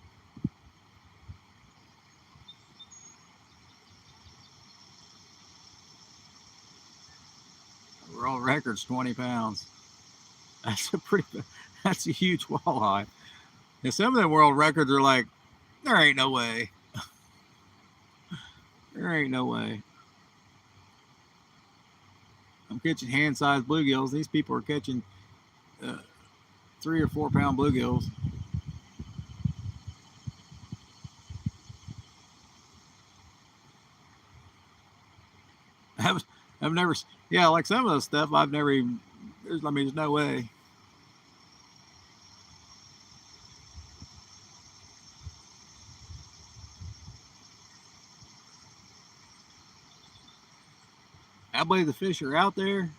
World record's 20 pounds. That's that's a huge walleye. And some of the world records are like, there ain't no way. There ain't no way. I'm catching hand-sized bluegills. These people are catching 3 or 4 pound bluegills. I've, I've never, yeah, like some of the stuff I've never even. There's no way. I believe the fish are out there,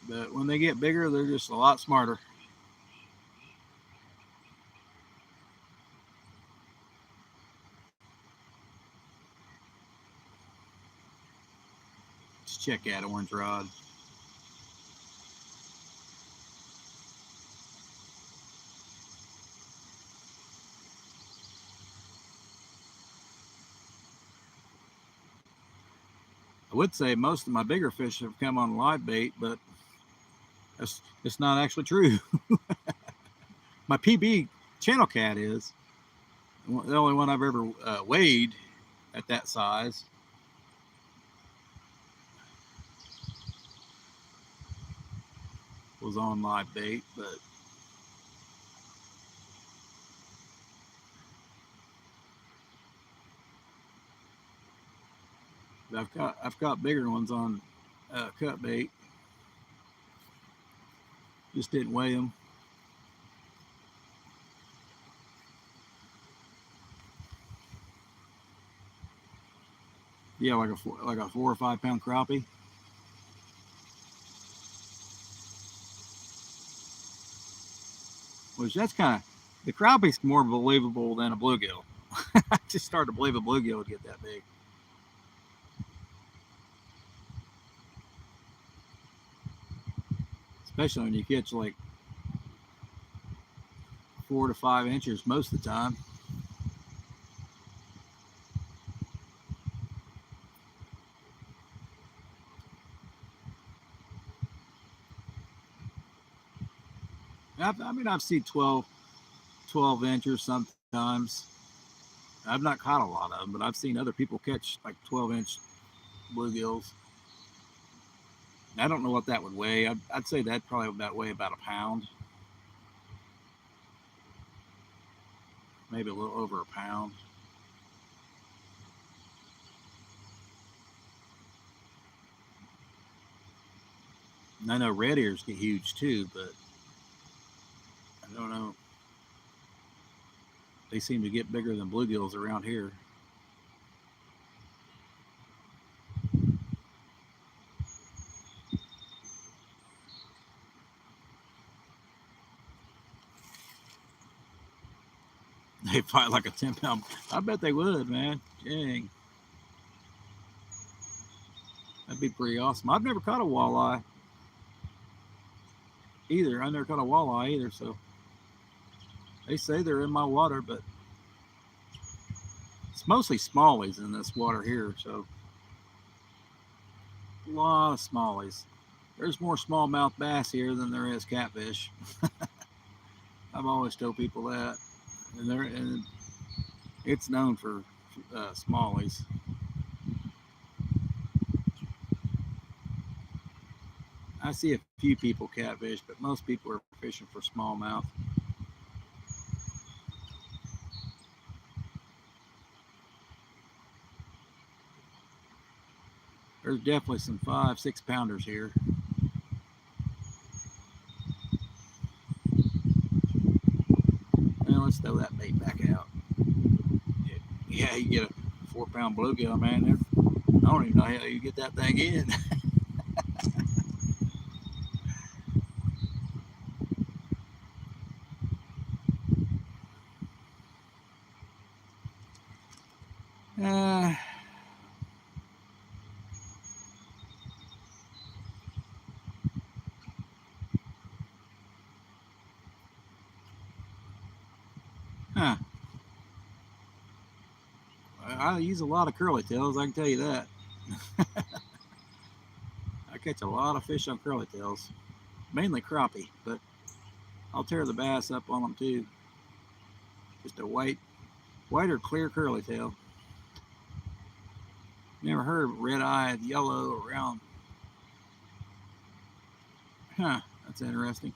but when they get bigger, they're just a lot smarter. Let's check that orange rod. I would say most of my bigger fish have come on live bait, but it's not actually true. My PB channel cat is the only one I've ever weighed at that size. Was on live bait, but I've got bigger ones on cut bait. Just didn't weigh them. Yeah, like a 4 or 5 pound crappie. Which that's kind of the crappie's more believable than a bluegill. I just started to believe a bluegill would get that big. Especially when you catch like 4 to 5 inches most of the time. I've seen 12 inches sometimes. I've not caught a lot of them, but I've seen other people catch like 12-inch bluegills. I don't know what that would weigh. I'd say that probably about weigh about a pound, maybe a little over a pound. And I know red ears get huge too, but I don't know. They seem to get bigger than bluegills around here. They fight like a 10-pound. I bet they would, man. Dang. That'd be pretty awesome. I've never caught a walleye either. I never caught a walleye either, so they say they're in my water, but it's mostly smallies in this water here, so a lot of smallies. There's more smallmouth bass here than there is catfish. I've always told people that, and it's known for smallies. I see a few people catfish, but most people are fishing for smallmouth. There's definitely some 5-6 pounders here. Well, let's throw that bait back out. Yeah, you get a 4-pound bluegill, man. I don't even know how you get that thing in. Huh. I use a lot of curly tails, I can tell you that. I catch a lot of fish on curly tails, mainly crappie, but I'll tear the bass up on them too. Just a white or clear curly tail. Never heard of red-eyed, yellow, round. Huh, that's interesting.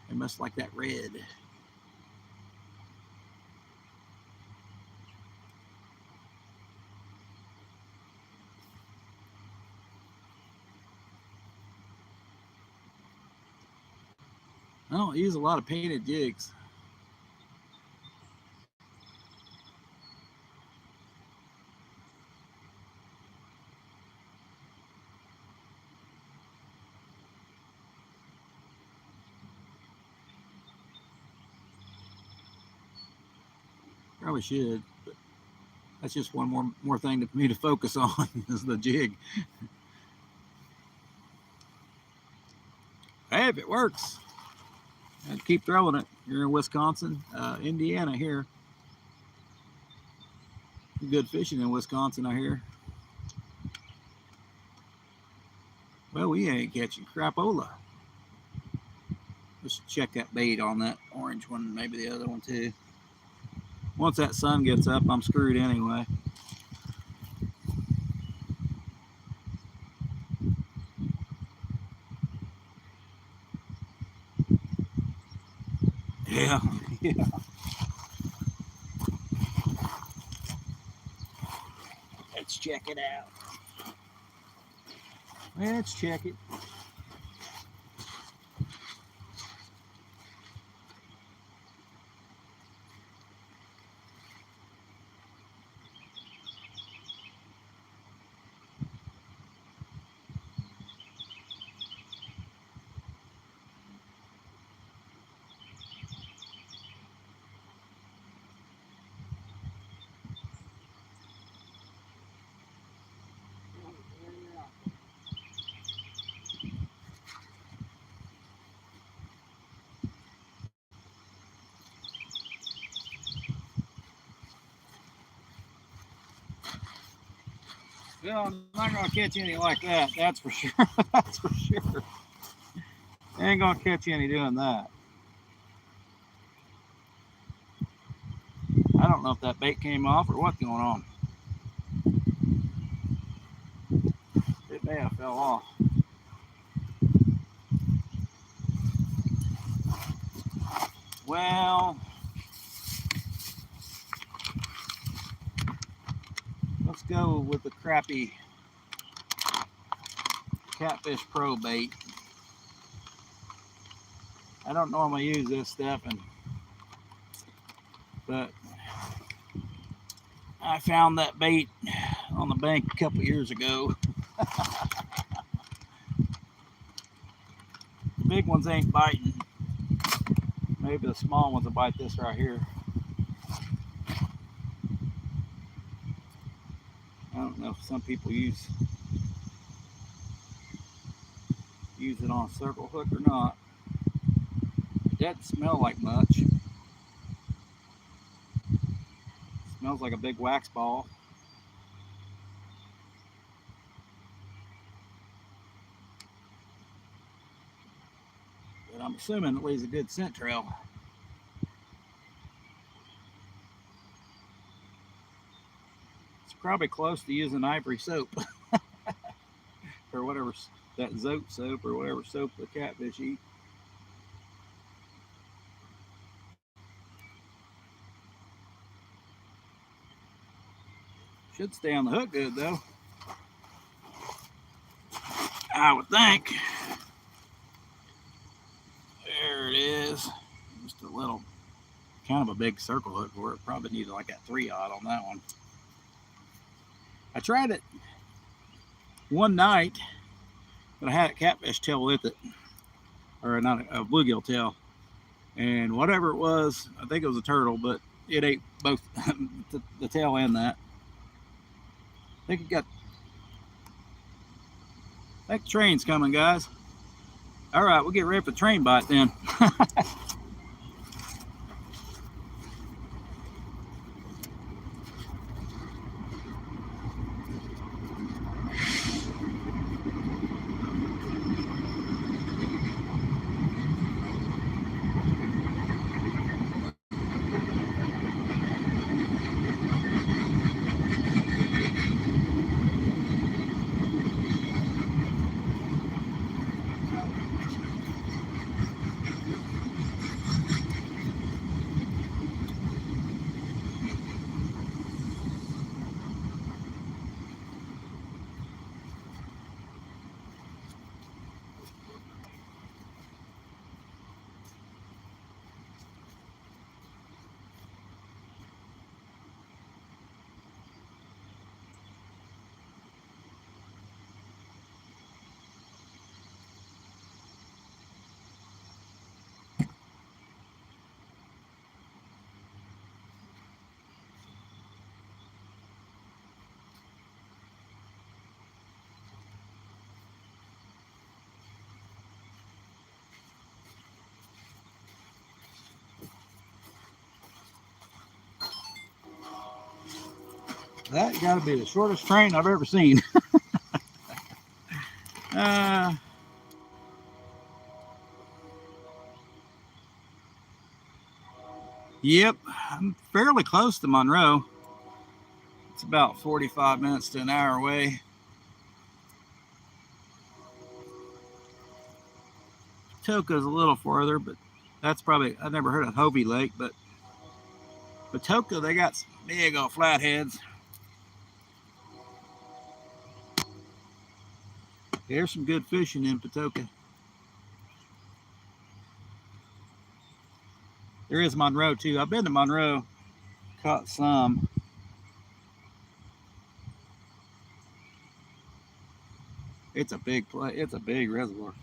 They must like that red. I don't use a lot of painted jigs. Probably should, but that's just one more thing for me to focus on is the jig. Hey, if it works, I'd keep throwing it. You're in Wisconsin, Indiana here. Good fishing in Wisconsin, I hear. Well, we ain't catching crapola. Let's check that bait on that orange one, maybe the other one too. Once that sun gets up, I'm screwed anyway. Yeah. Let's check it out. Let's check it. Well, I'm not going to catch any like that, that's for sure. That's for sure. I ain't going to catch any doing that. I don't know if that bait came off or what's going on. It may have fell off. Well, let's go with the crappy Catfish Pro bait. I don't normally use this stuff, but I found that bait on the bank a couple years ago. The big ones ain't biting. maybe the small ones will bite this right here. I don't know if some people use it on a circle hook or not. It doesn't smell like much. It smells like a big wax ball. But I'm assuming it leaves a good scent trail. It's probably close to using ivory soap or whatever, that zoat soap or whatever soap the catfish eat. Should stay on the hook good though, I would think. There it is. Just a little, kind of a big circle hook for it. Probably needed like a 3/0 on that one. I tried it one night, but I had a catfish tail with it, or not a bluegill tail, and whatever it was, I think it was a turtle, but it ate both the tail and that. I think the train's coming, guys. All right, we'll get ready for the train bite then. That got to be the shortest train I've ever seen. Yep, I'm fairly close to Monroe. It's about 45 minutes to an hour away. Patoka's a little farther, but that's probably, I've never heard of Hovey Lake, but Patoka, they got some big old flatheads. There's some good fishing in Patoka. There is Monroe too. I've been to Monroe, caught some. It's a big place. It's a big reservoir.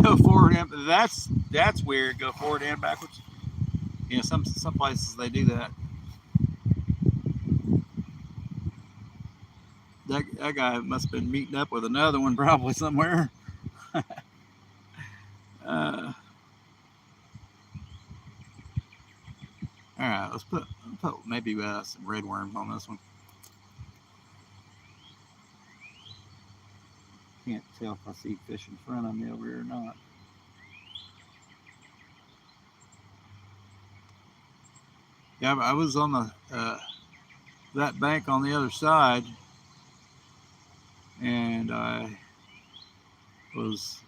Go forward and that's weird. Go forward and backwards. You know, some places they do that. That guy must have been meeting up with another one probably somewhere. All right, let's put maybe some red worms on this one. Can't tell if I see fish in front of me over here or not. Yeah, I was on the that bank on the other side, and I was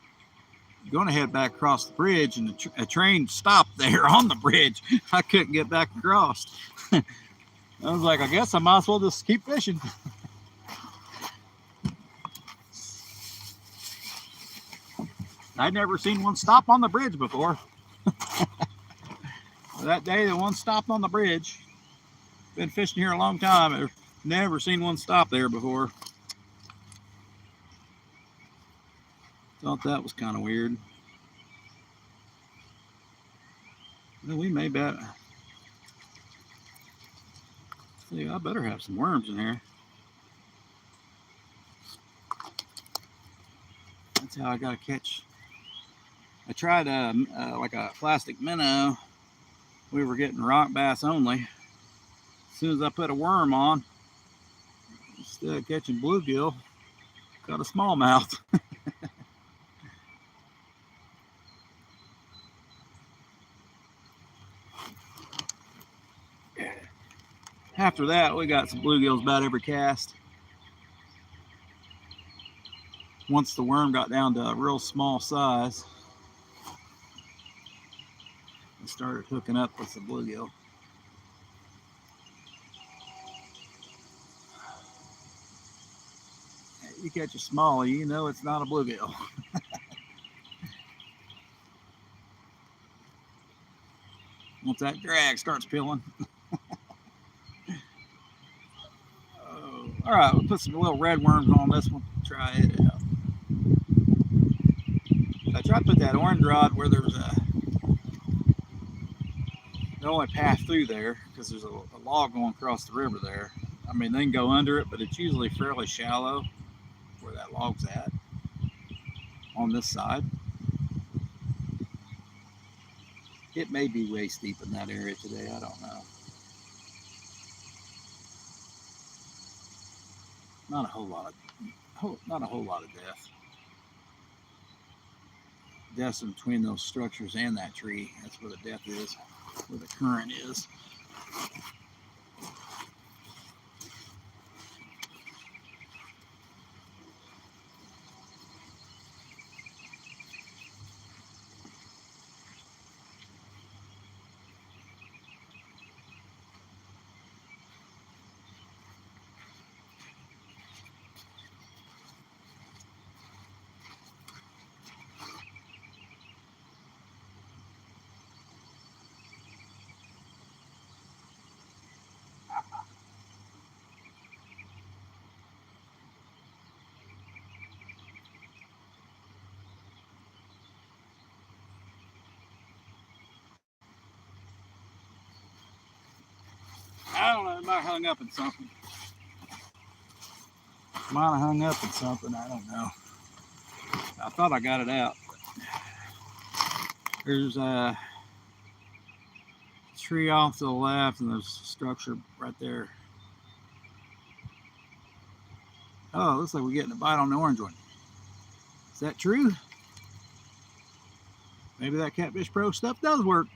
going to head back across the bridge, and a train stopped there on the bridge. I couldn't get back across. I was like, I guess I might as well just keep fishing. I'd never seen one stop on the bridge before. That day, the one stopped on the bridge. Been fishing here a long time. I've never seen one stop there before. Thought that was kind of weird. Well, we may bet. See, I better have some worms in here. That's how I got to catch. I tried like a plastic minnow. We were getting rock bass only. As soon as I put a worm on, instead of catching bluegill, got a smallmouth. After that, we got some bluegills about every cast. Once the worm got down to a real small size, we started hooking up with the bluegill. You catch a smallie, you know it's not a bluegill. Once that drag starts peeling. Oh, all right, we'll put some little red worms on this one. Try it out. I tried to put that orange rod where there's the only path through there because there's a log going across the river there. I mean, they can go under it, but it's usually fairly shallow where that log's at on this side. It may be waist deep in that area today. I don't know. Not a whole lot of depth. Depth's in between those structures and that tree. That's where the depth is, where the current is. I don't know. It might have hung up in something. Might have hung up in something. I don't know. I thought I got it out. There's a tree off to the left, and there's a structure right there. Oh, looks like we're getting a bite on the orange one. Is that true? Maybe that Catfish Pro stuff does work.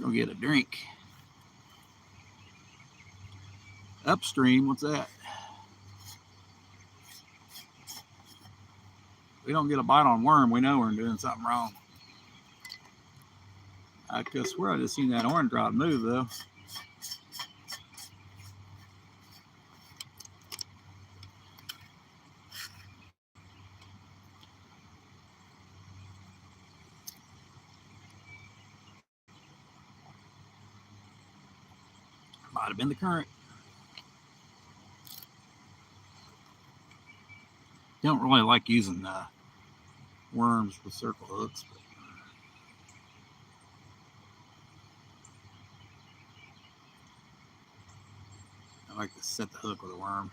Go get a drink. Upstream, what's that? We don't get a bite on worm, we know we're doing something wrong. I could swear I just seen that orange rod move though. Might have been the current. Don't really like using worms with circle hooks. But I like to set the hook with a worm.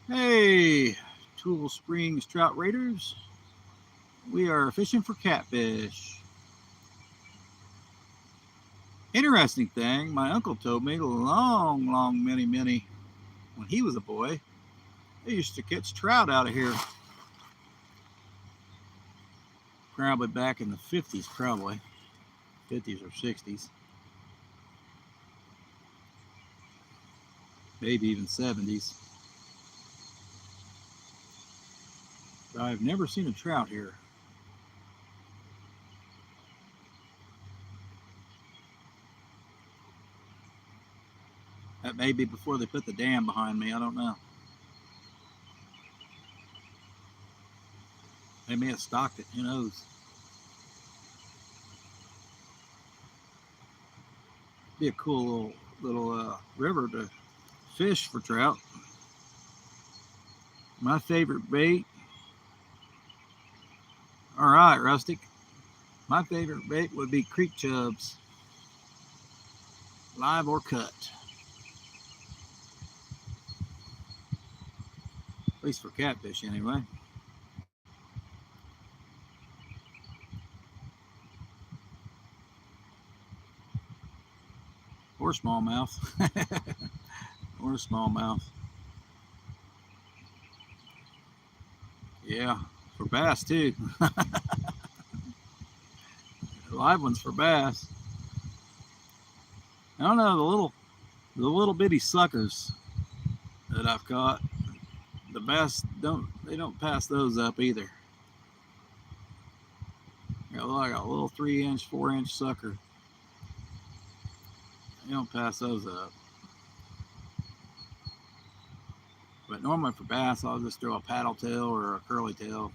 Hey, Tool Springs Trout Raiders. We are fishing for catfish. Interesting thing, my uncle told me long, many, when he was a boy, they used to catch trout out of here. Probably back in the 50s, probably. 50s or 60s. Maybe even 70s. But I've never seen a trout here. That may be before they put the dam behind me. I don't know. They may have stocked it. Who knows? Be a cool little river to fish for trout. My favorite bait. All right, Rustic. My favorite bait would be creek chubs, live or cut. At least for catfish, anyway. Or smallmouth. Or smallmouth. Yeah, for bass too. Live ones for bass. I don't know, the little bitty suckers that I've caught. The bass don't pass those up either. Got like a little 3-inch, 4-inch sucker. You don't pass those up. But normally for bass, I'll just throw a paddle tail or a curly tail.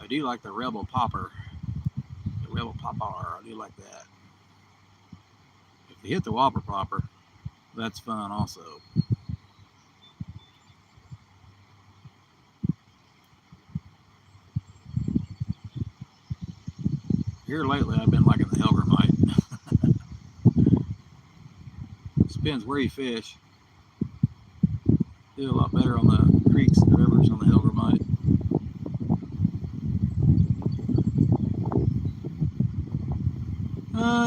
I do like the Rebel Popper. The Rebel Popper, I do like that. If you hit the Whopper Popper, that's fun also. Here lately, I've been liking the Helgramite. Depends where you fish. Do a lot better on the creeks and rivers on the Helgramite.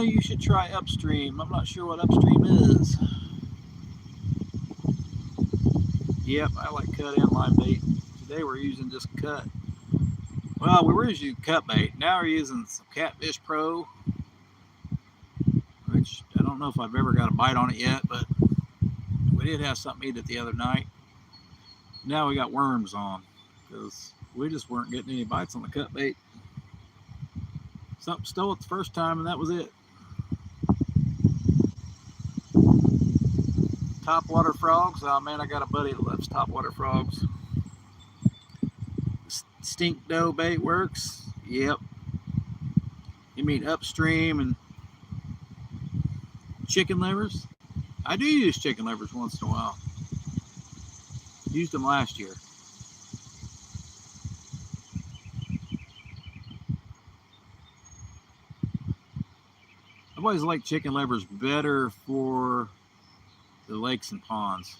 You should try upstream. I'm not sure what upstream is. Yep, I like cut and live bait. Today we're using just cut. Well, we were using cut bait. Now we're using some Catfish Pro, which I don't know if I've ever got a bite on it yet, but we did have something eat it the other night. Now we got worms on because we just weren't getting any bites on the cut bait. Something stole it the first time, and that was it. Topwater frogs. Oh man, I got a buddy that loves topwater frogs. Stink dough bait works. Yep. You mean upstream and chicken livers? I do use chicken livers once in a while. Used them last year. I've always liked chicken livers better for the lakes and ponds.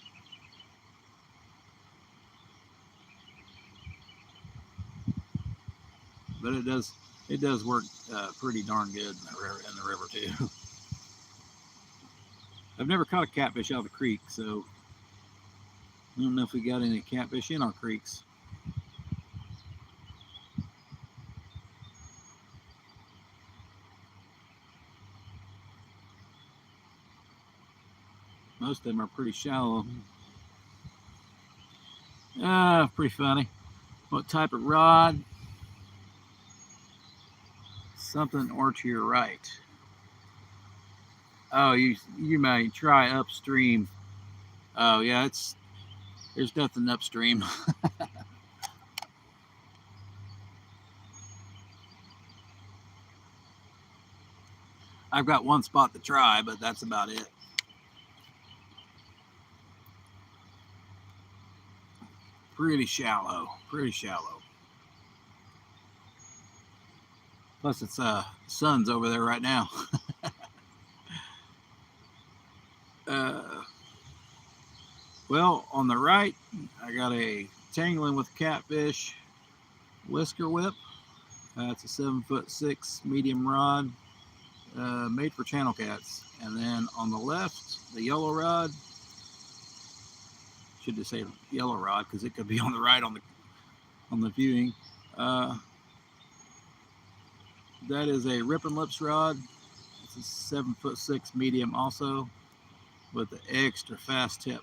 But it does work pretty darn good in the river too. I've never caught a catfish out of the creek, so I don't know if we got any catfish in our creeks. Most of them are pretty shallow. Pretty funny. What type of rod? Something or to your right. Oh, you may try upstream. Oh yeah, there's nothing upstream. I've got one spot to try, but that's about it. Pretty shallow. Plus, it's sun's over there right now. Well, on the right, I got a Tangling with Catfish whisker whip. It's a 7'6" medium rod, made for channel cats. And then on the left, the yellow rod. Should just say yellow rod because it could be on the right on the viewing. That is a Rippin' Lips rod. It's a 7'6" medium also, with the extra fast tip.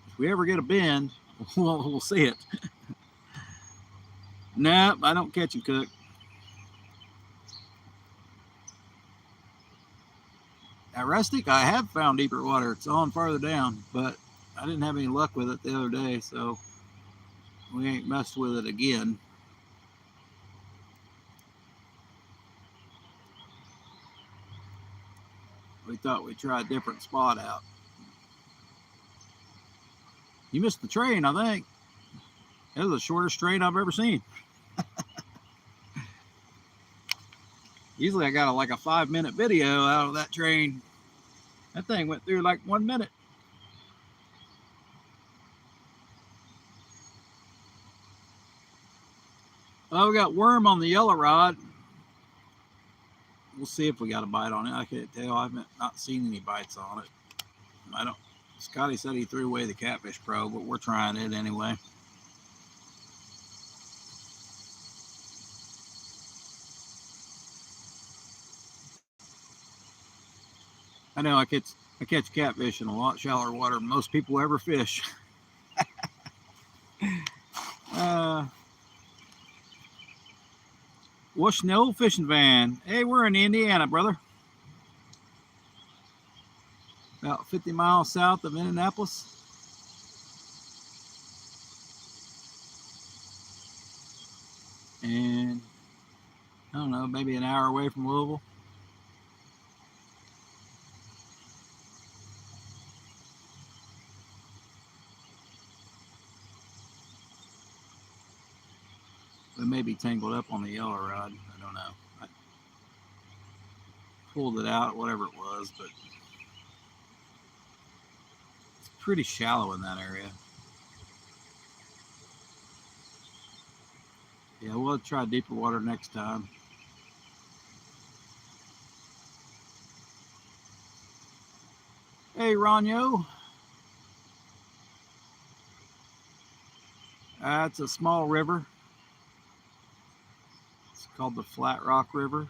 If we ever get a bend, we'll see it. Nope, I don't catch and cook. Now, rustic, I have found deeper water. It's on farther down, but I didn't have any luck with it the other day, so we ain't messed with it again. We thought we'd try a different spot out. You missed the train, I think. It was the shortest train I've ever seen. Usually I got like a 5-minute video out of that train. That thing went through like 1 minute. Well, we got worm on the yellow rod. We'll see if we got a bite on it. I can't tell. I haven't not seen any bites on it. I don't. Scotty said he threw away the Catfish Pro, but we're trying it anyway. I know I catch catfish in a lot shallower water than most people ever fish. Washing the old fishing van. Hey, we're in Indiana, brother. About 50 miles south of Indianapolis. And I don't know, maybe an hour away from Louisville. We may be tangled up on the yellow rod. I don't know. I pulled it out, whatever it was, but it's pretty shallow in that area. Yeah, we'll try deeper water next time. Hey, Ronyo. It's a small river. It's called the Flat Rock River.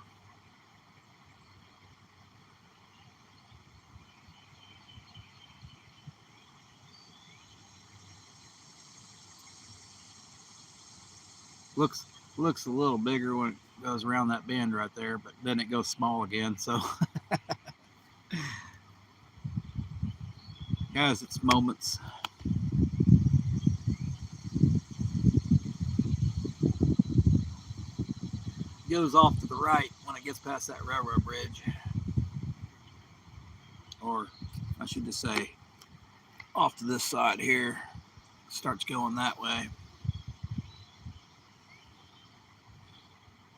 Looks a little bigger when it goes around that bend right there, but then it goes small again. So, guys, it's moments. It goes off to the right when it gets past that railroad bridge, or I should just say, off to this side here. Starts going that way.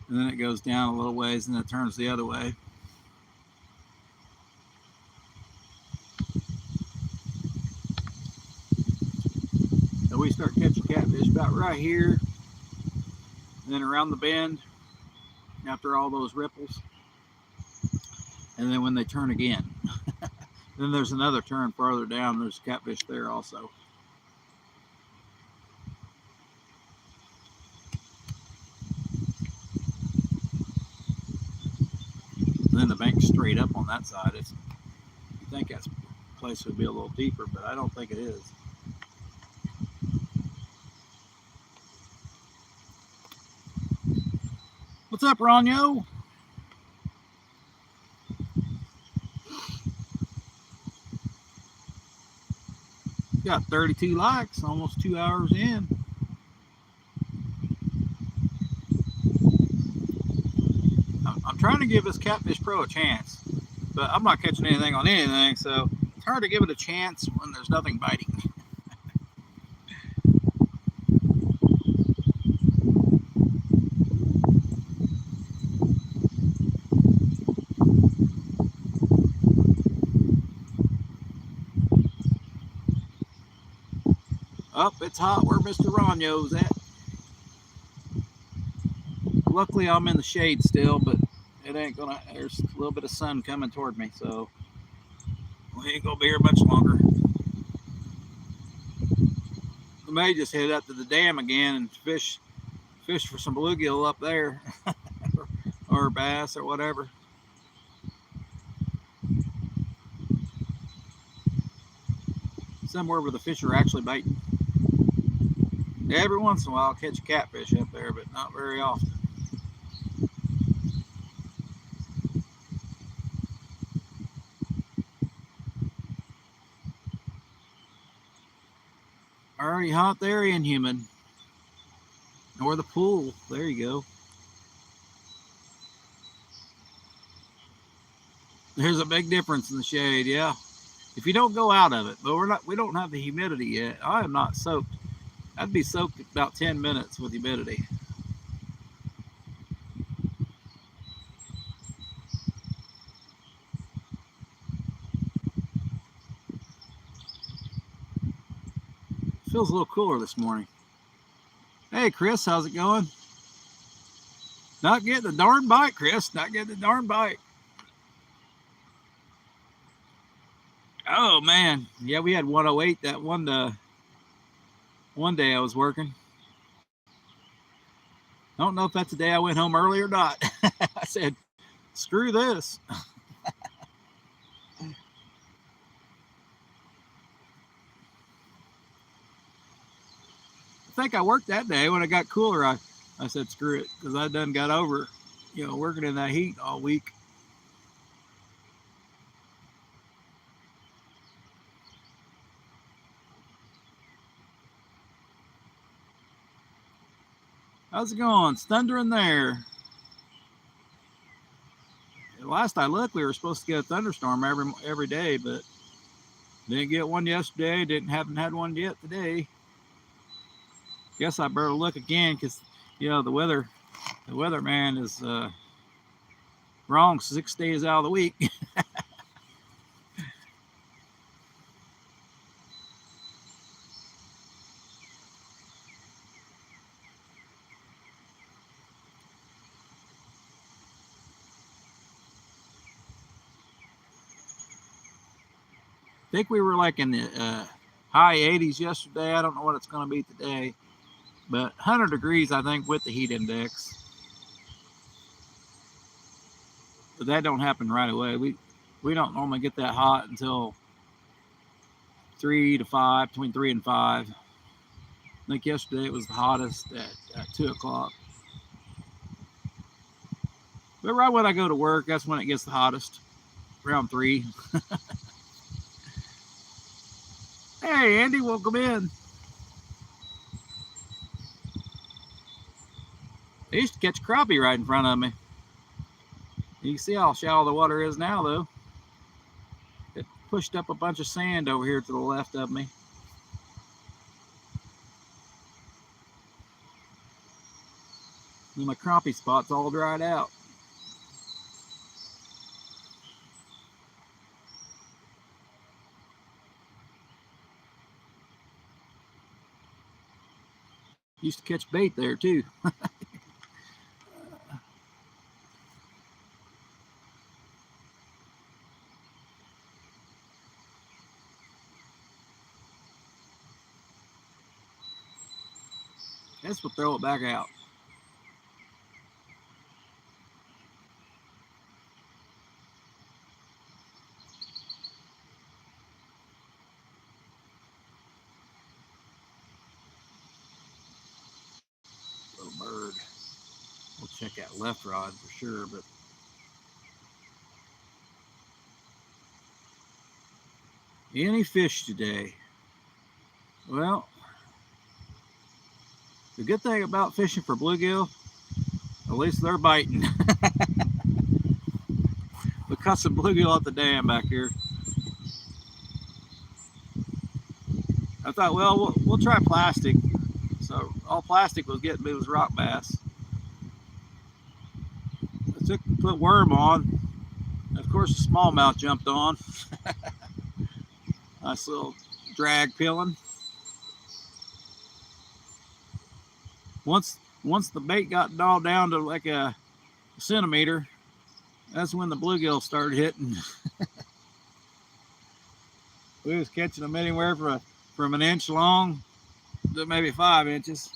And then it goes down a little ways and then it turns the other way. So we start catching catfish about right here. And then around the bend after all those ripples. And then when they turn again. Then there's another turn farther down. There's catfish there also. And then the bank's straight up on that side. You think that place would be a little deeper, but I don't think it is. What's up, Ronyo? Got 32 likes, almost 2 hours in. I'm trying to give this Catfish Pro a chance, but I'm not catching anything on anything, so it's hard to give it a chance when there's nothing biting. Up, it's hot where Mr. Ronyo's at. Luckily, I'm in the shade still, but it ain't gonna. There's a little bit of sun coming toward me, so we ain't gonna be here much longer. We may just head up to the dam again and fish for some bluegill up there, or bass or whatever. Somewhere where the fish are actually biting. Every once in a while, I'll catch a catfish up there, but not very often. already hot there and humid. Or the pool. There you go. There's a big difference in the shade, yeah. If you don't go out of it, but we don't have the humidity yet. I am not soaked. I'd be soaked about 10 minutes with humidity. Feels a little cooler this morning. Hey, Chris, how's it going? Not getting the darn bite, Chris. Not getting the darn bite. Oh, man. Yeah, we had 108 that one day I was working. I don't know if that's the day I went home early or not. I said, screw this. I think I worked that day. When it got cooler, I said, screw it, because I done got over, working in that heat all week. How's it going? It's thundering there. Last I looked, we were supposed to get a thunderstorm every day, but didn't get one yesterday. Haven't had one yet today. Guess I better look again, because the weatherman is wrong 6 days out of the week. I think we were like in the high 80s yesterday. I don't know what it's going to be today, but 100 degrees, I think, with the heat index. But that don't happen right away. We don't normally get that hot until 3 to 5, between 3 and 5. I think yesterday it was the hottest at 2 o'clock. But right when I go to work, that's when it gets the hottest, around 3. Hey, Andy, welcome in. I used to catch crappie right in front of me. You can see how shallow the water is now, though. It pushed up a bunch of sand over here to the left of me. And my crappie spot's all dried out. Used to catch bait there, too. Guess we'll throw it back out. Little bird. We'll check that left rod for sure, but any fish today? Well, the good thing about fishing for bluegill, at least they're biting. We caught some bluegill at the dam back here. I thought, well, we'll try plastic. So all plastic was getting me was rock bass. I put worm on. Of course, the smallmouth jumped on. Nice little drag peeling. Once the bait got all down to like a centimeter, that's when the bluegill started hitting. We was catching them anywhere from an inch long to maybe 5 inches.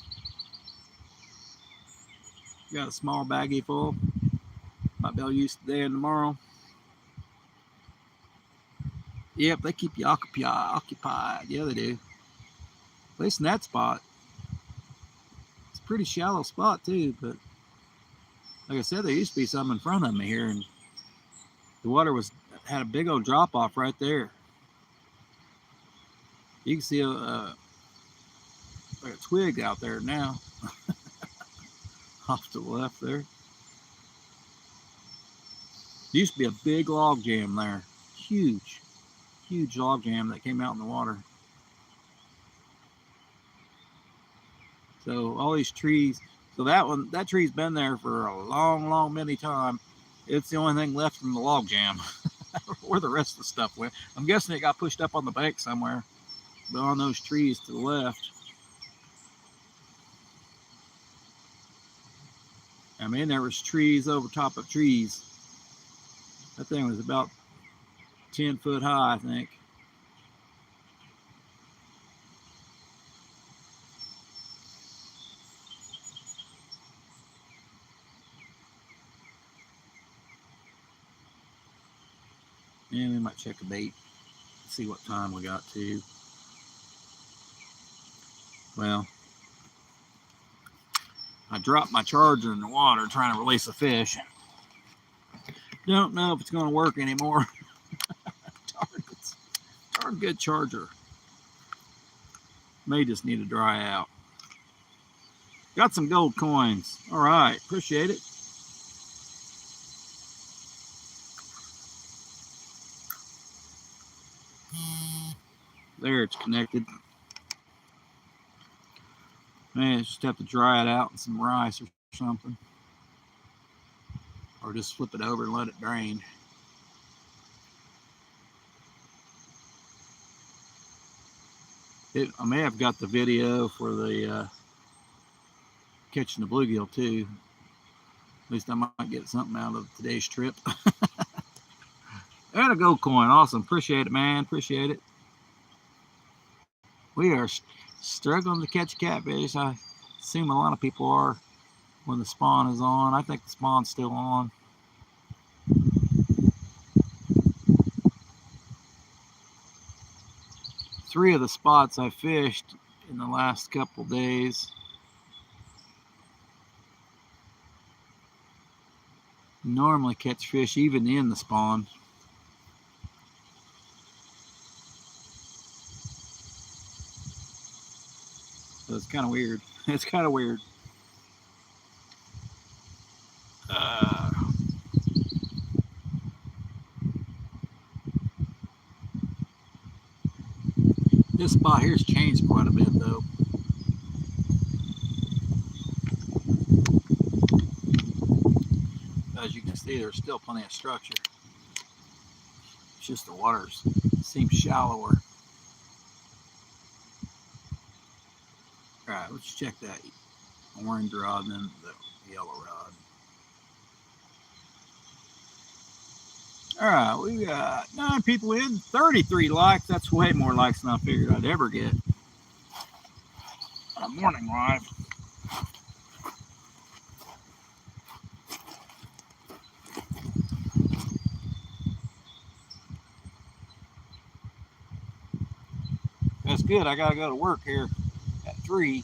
Got a small baggie full. Might be able to use today and tomorrow. Yep, they keep you occupied. Yeah, they do. At least in that spot. It's a pretty shallow spot too, but like I said, there used to be some in front of me here, and the water had a big old drop off right there. You can see like a twig out there now. Off to the left there. Used to be a big log jam there. Huge, huge log jam that came out in the water. So all these trees, so that tree's been there for a long, long, many time. It's the only thing left from the log jam. Where the rest of the stuff went. I'm guessing it got pushed up on the bank somewhere. But on those trees to the left. I mean, there was trees over top of trees. That thing was about 10 foot high, I think. And we might check a bait, see what time we got to. Well, I dropped my charger in the water trying to release a fish. Don't know if it's going to work anymore. Darn good charger. May just need to dry out. Got some gold coins. All right, appreciate it. There, it's connected. Man, just have to dry it out in some rice or something. Or just flip it over and let it drain. I may have got the video for the catching the bluegill too. At least I might get something out of today's trip. And a gold coin. Awesome. Appreciate it, man. Appreciate it. We are struggling to catch catfish. I assume a lot of people are when the spawn is on. I think the spawn's still on. Three of the spots I fished in the last couple days normally catch fish even in the spawn. So it's kind of weird. It's kind of weird. This spot here's changed quite a bit though. As you can see, there's still plenty of structure. It's just the water seems shallower. All right, let's check that orange rod and then the yellow rod. All right, we got 9 people in, 33 likes. That's way more likes than I figured I'd ever get on a morning live. That's good. I got to go to work here at 3,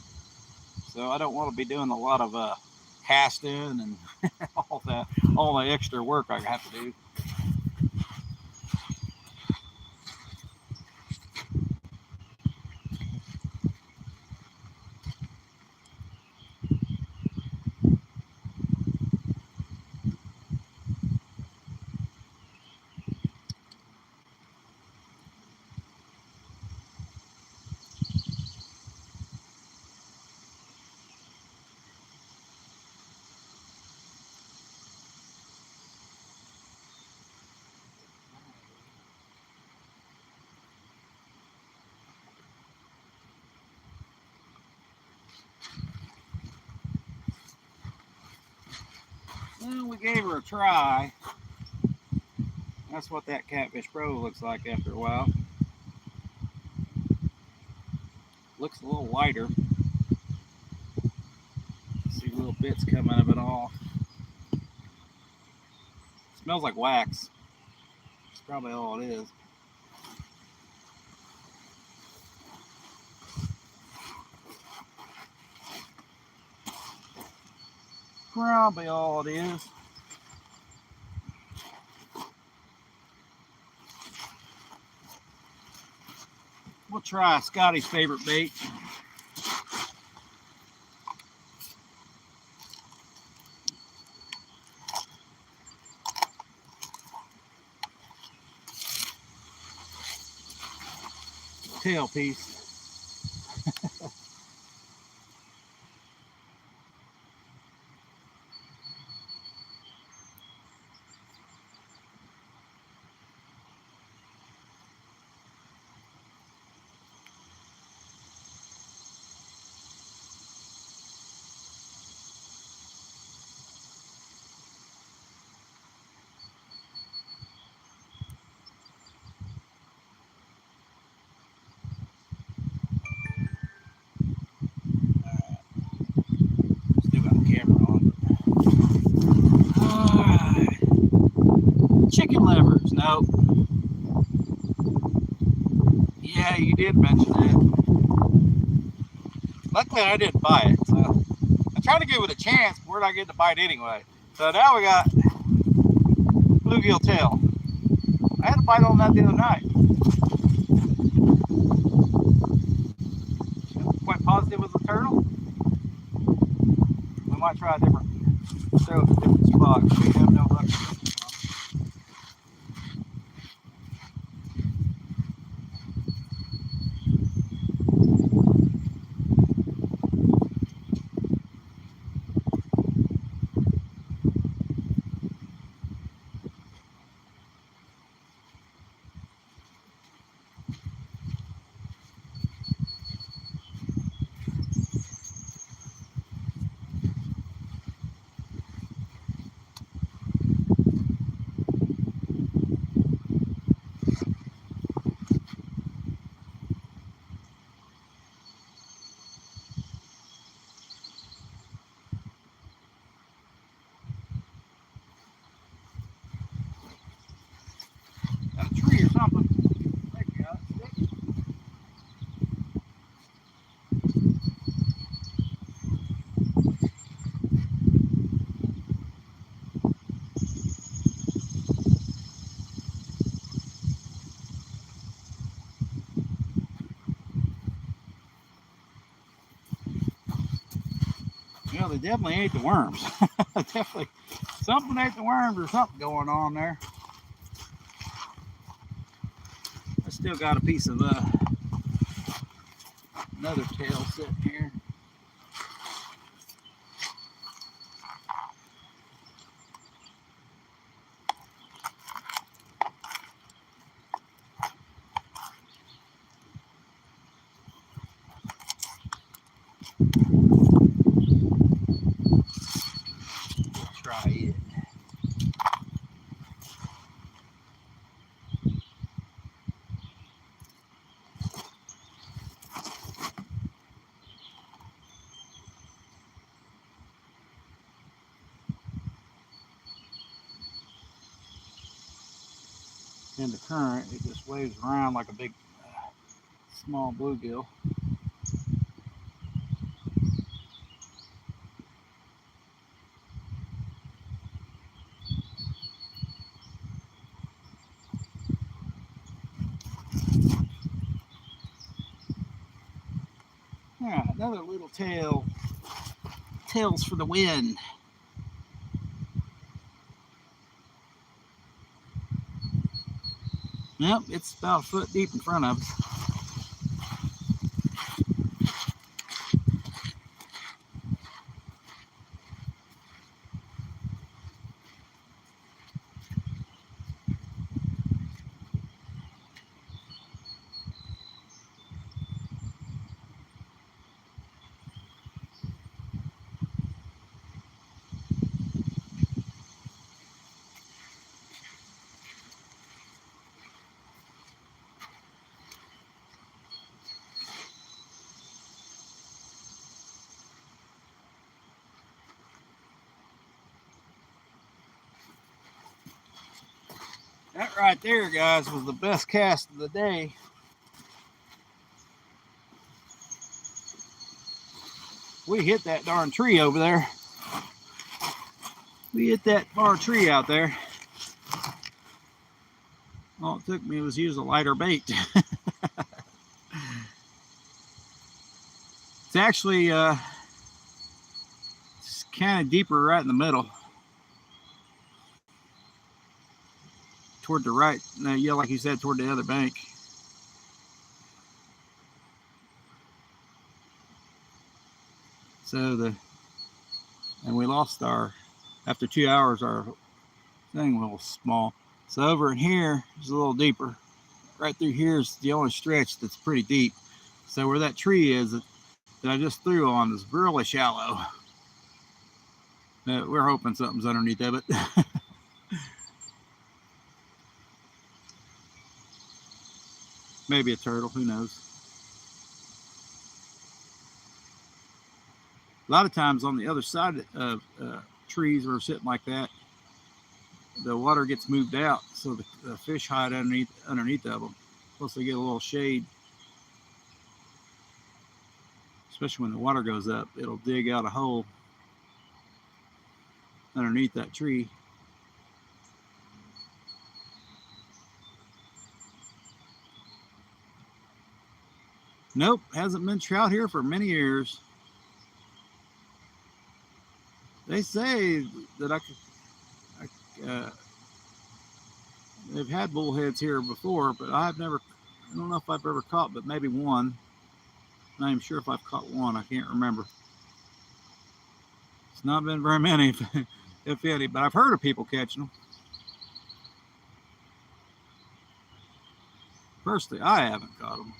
so I don't want to be doing a lot of casting and all the extra work I have to do. Well, we gave her a try. That's what that Catfish Pro looks like after a while. Looks a little lighter. See little bits coming out of it all. Smells like wax. That's probably all it is. Probably all it is. We'll try Scotty's favorite bait. tail piece. Still got the camera on. Alright. Chicken livers. Nope. Yeah, you did mention that. Luckily, I didn't buy it. So I tried to give it a chance, but where'd I get to bite anyway? So now we got bluegill tail. I had a bite on that the other night. Quite positive it was a turtle. We might try a different throw at a different spot. We have no luck. Got a tree or something. There you go. Well, they definitely ate the worms. Definitely something ate the worms or something going on there. I still got a piece of another tail sitting here. Try it. In the current, it just waves around like a big, small bluegill. Yeah, another little tail. Tails for the win. Yep, it's about a foot deep in front of us. That right there, guys, was the best cast of the day. We hit that darn tree over there. We hit that far tree out there. All it took me was use a lighter bait. It's actually it's kind of deeper right in the middle. Toward the right, yeah, like you said, toward the other bank. So and we lost after 2 hours, our thing was small. So over in here is a little deeper. Right through here is the only stretch that's pretty deep. So where that tree is that I just threw on is really shallow. We're hoping something's underneath of it. Maybe a turtle, who knows. A lot of times on the other side of trees or sitting like that, the water gets moved out, so the fish hide underneath of them. Plus they get a little shade. Especially when the water goes up, it'll dig out a hole underneath that tree. Nope, hasn't been trout here for many years. They say that they've had bullheads here before, but I don't know if I've ever caught, but maybe one. I'm not even sure if I've caught one. I can't remember. It's not been very many, if any, but I've heard of people catching them. Personally, I haven't caught them.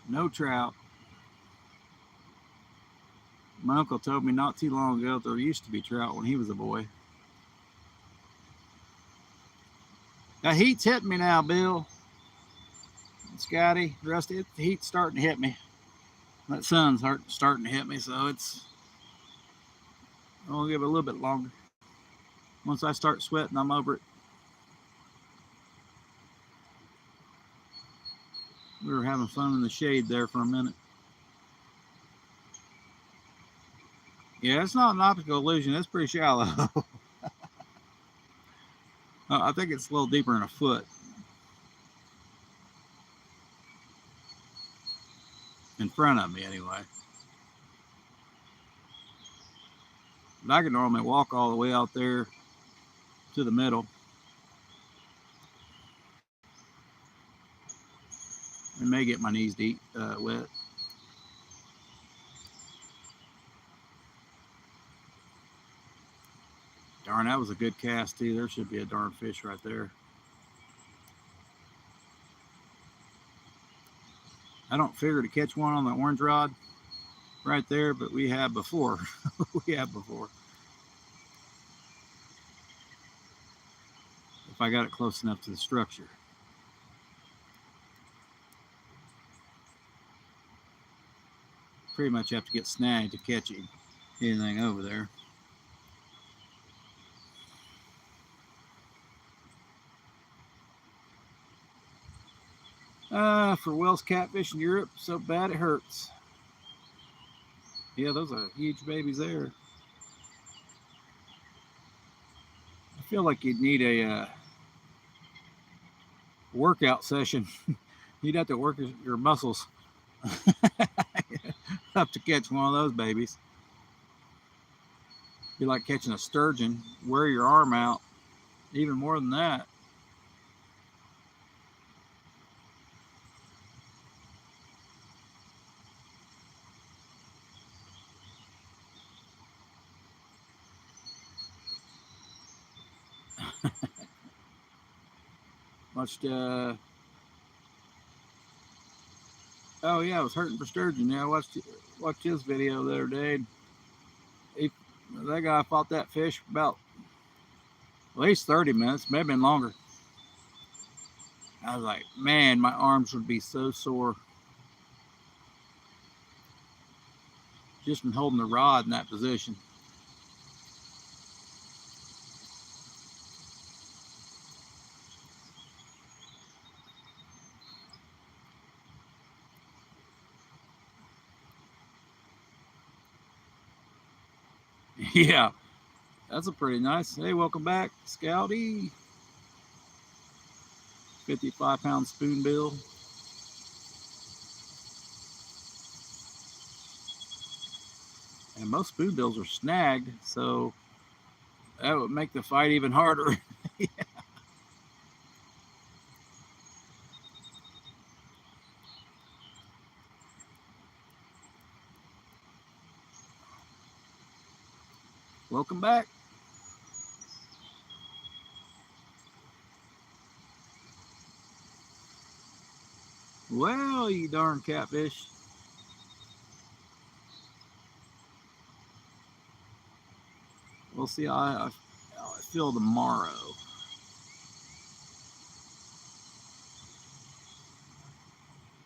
No trout. My uncle told me not too long ago that there used to be trout when he was a boy. That heat's hitting me now, Bill. Scotty, Rusty, the heat's starting to hit me. That sun's starting to hit me, so I'll give it a little bit longer. Once I start sweating, I'm over it. We were having fun in the shade there for a minute. Yeah, it's not an optical illusion. It's pretty shallow. I think it's a little deeper than a foot. In front of me, anyway. But I can normally walk all the way out there to the middle. And may get my knees deep, wet. Darn, that was a good cast, too. There should be a darn fish right there. I don't figure to catch one on the orange rod right there, but we have before. We have before. If I got it close enough to the structure. Pretty much have to get snagged to catch anything over there. For Wells catfish in Europe, so bad it hurts. Yeah, those are huge babies there. I feel like you'd need a workout session. You'd have to work your muscles up to catch one of those babies. Be like catching a sturgeon. Wear your arm out. Even more than that. Watched. Oh yeah, I was hurting for sturgeon. Yeah, I watched his video the other day. That guy fought that fish for about at least 30 minutes, maybe longer. I was like, man, my arms would be so sore just from holding the rod in that position. Yeah, that's a pretty nice. Hey, welcome back, Scouty. 55-pound spoonbill. And most spoonbills are snagged, so that would make the fight even harder. Yeah. Welcome back. Well, you darn catfish. We'll see how I feel tomorrow.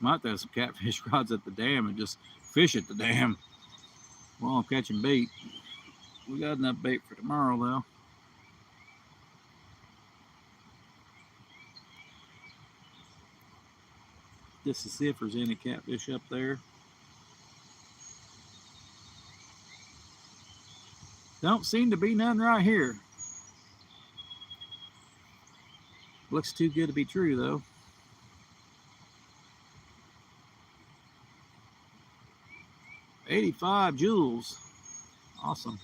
Might throw some catfish rods at the dam and just fish at the dam while I'm catching bait. We got enough bait for tomorrow, though. Just to see if there's any catfish up there. Don't seem to be none right here. Looks too good to be true, though. $85 joules. Awesome.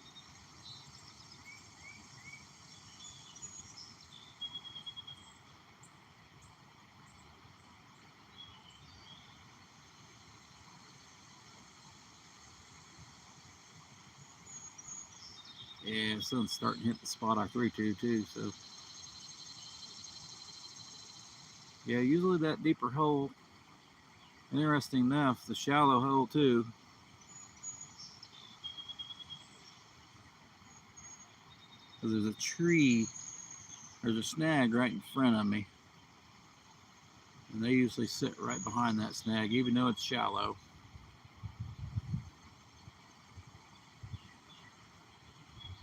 Yeah, the sun's starting to hit the spot I threw to, too, so. Yeah, usually that deeper hole, interesting enough, the shallow hole, too. Because there's a tree, there's a snag right in front of me. And they usually sit right behind that snag, even though it's shallow.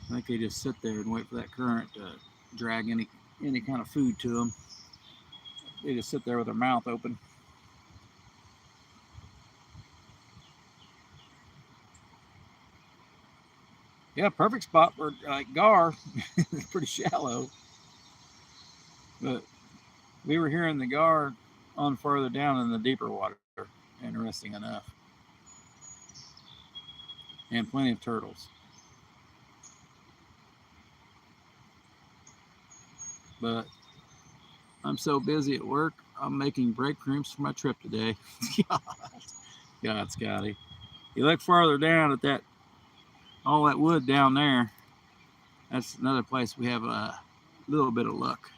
I think they just sit there and wait for that current to drag any kind of food to them. They just sit there with their mouth open. Yeah, perfect spot for like gar. It's pretty shallow. But we were hearing the gar on further down in the deeper water, interesting enough. And plenty of turtles. But I'm so busy at work, I'm making breadcrumbs for my trip today. God, Scotty. You look further down at that, all that wood down there, that's another place we have a little bit of luck.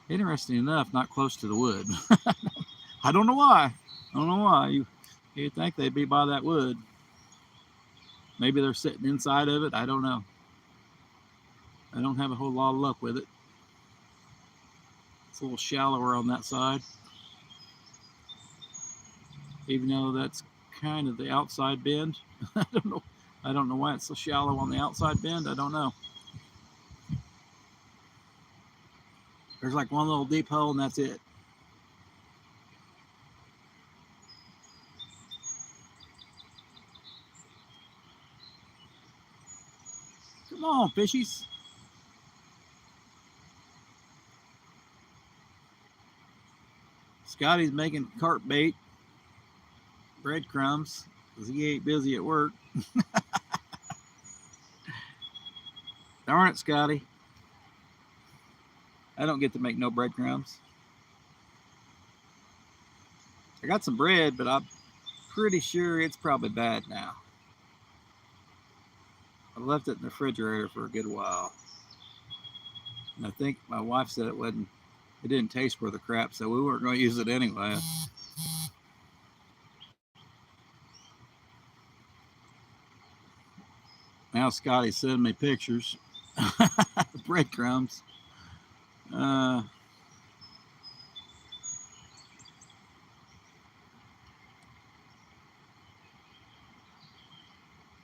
Interesting enough, not close to the wood. I don't know why. I don't know why. You'd think they'd be by that wood. Maybe they're sitting inside of it. I don't know. I don't have a whole lot of luck with it. It's a little shallower on that side. Even though that's kind of the outside bend. I don't know. I don't know why it's so shallow on the outside bend. I don't know. There's like one little deep hole and that's it. Come on, fishies. Scotty's making carp bait, breadcrumbs, because he ain't busy at work. Darn it, Scotty. I don't get to make no breadcrumbs. I got some bread, but I'm pretty sure it's probably bad now. I left it in the refrigerator for a good while. And I think my wife said it didn't taste worth the crap, so we weren't going to use it anyway. Now Scotty's sending me pictures. Breadcrumbs.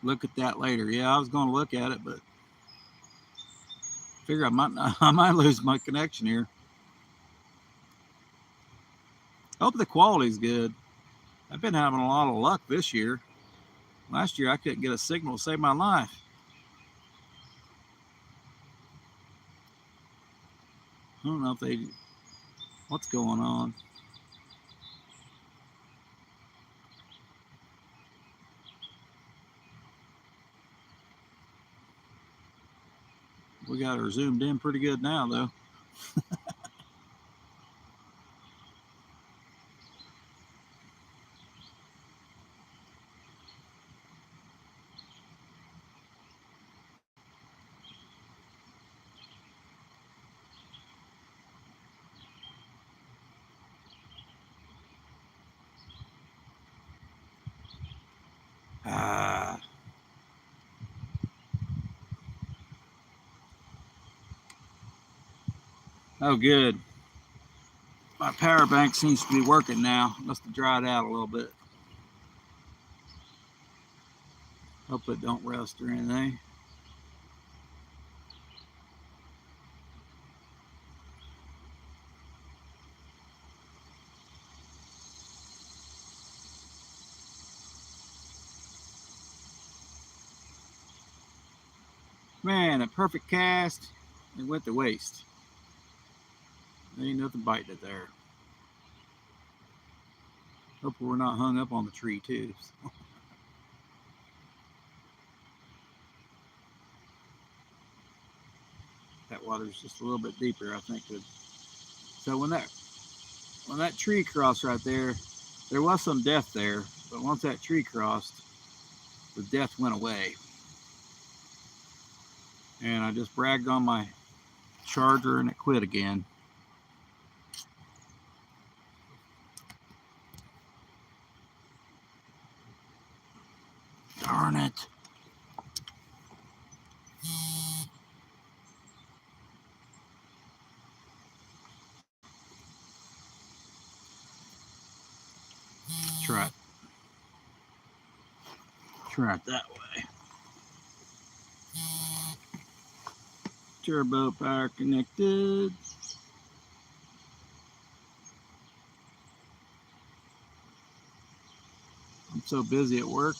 Look at that later. Yeah, I was going to look at it, but figure I might lose my connection here. Hope the quality's good. I've been having a lot of luck this year. Last year I couldn't get a signal to save my life. I don't know what's going on. We got her zoomed in pretty good now, though. Oh, good. My power bank seems to be working now. Must have dried out a little bit. Hope it don't rust or anything. Man, a perfect cast. It went to waste. There ain't nothing biting it there. Hope we're not hung up on the tree too. That water's just a little bit deeper, I think. So when that tree crossed right there was some depth there, but once that tree crossed, the depth went away. And I just bragged on my charger and it quit again. Darn it. Try it. Try it that way. Turbo power connected. I'm so busy at work.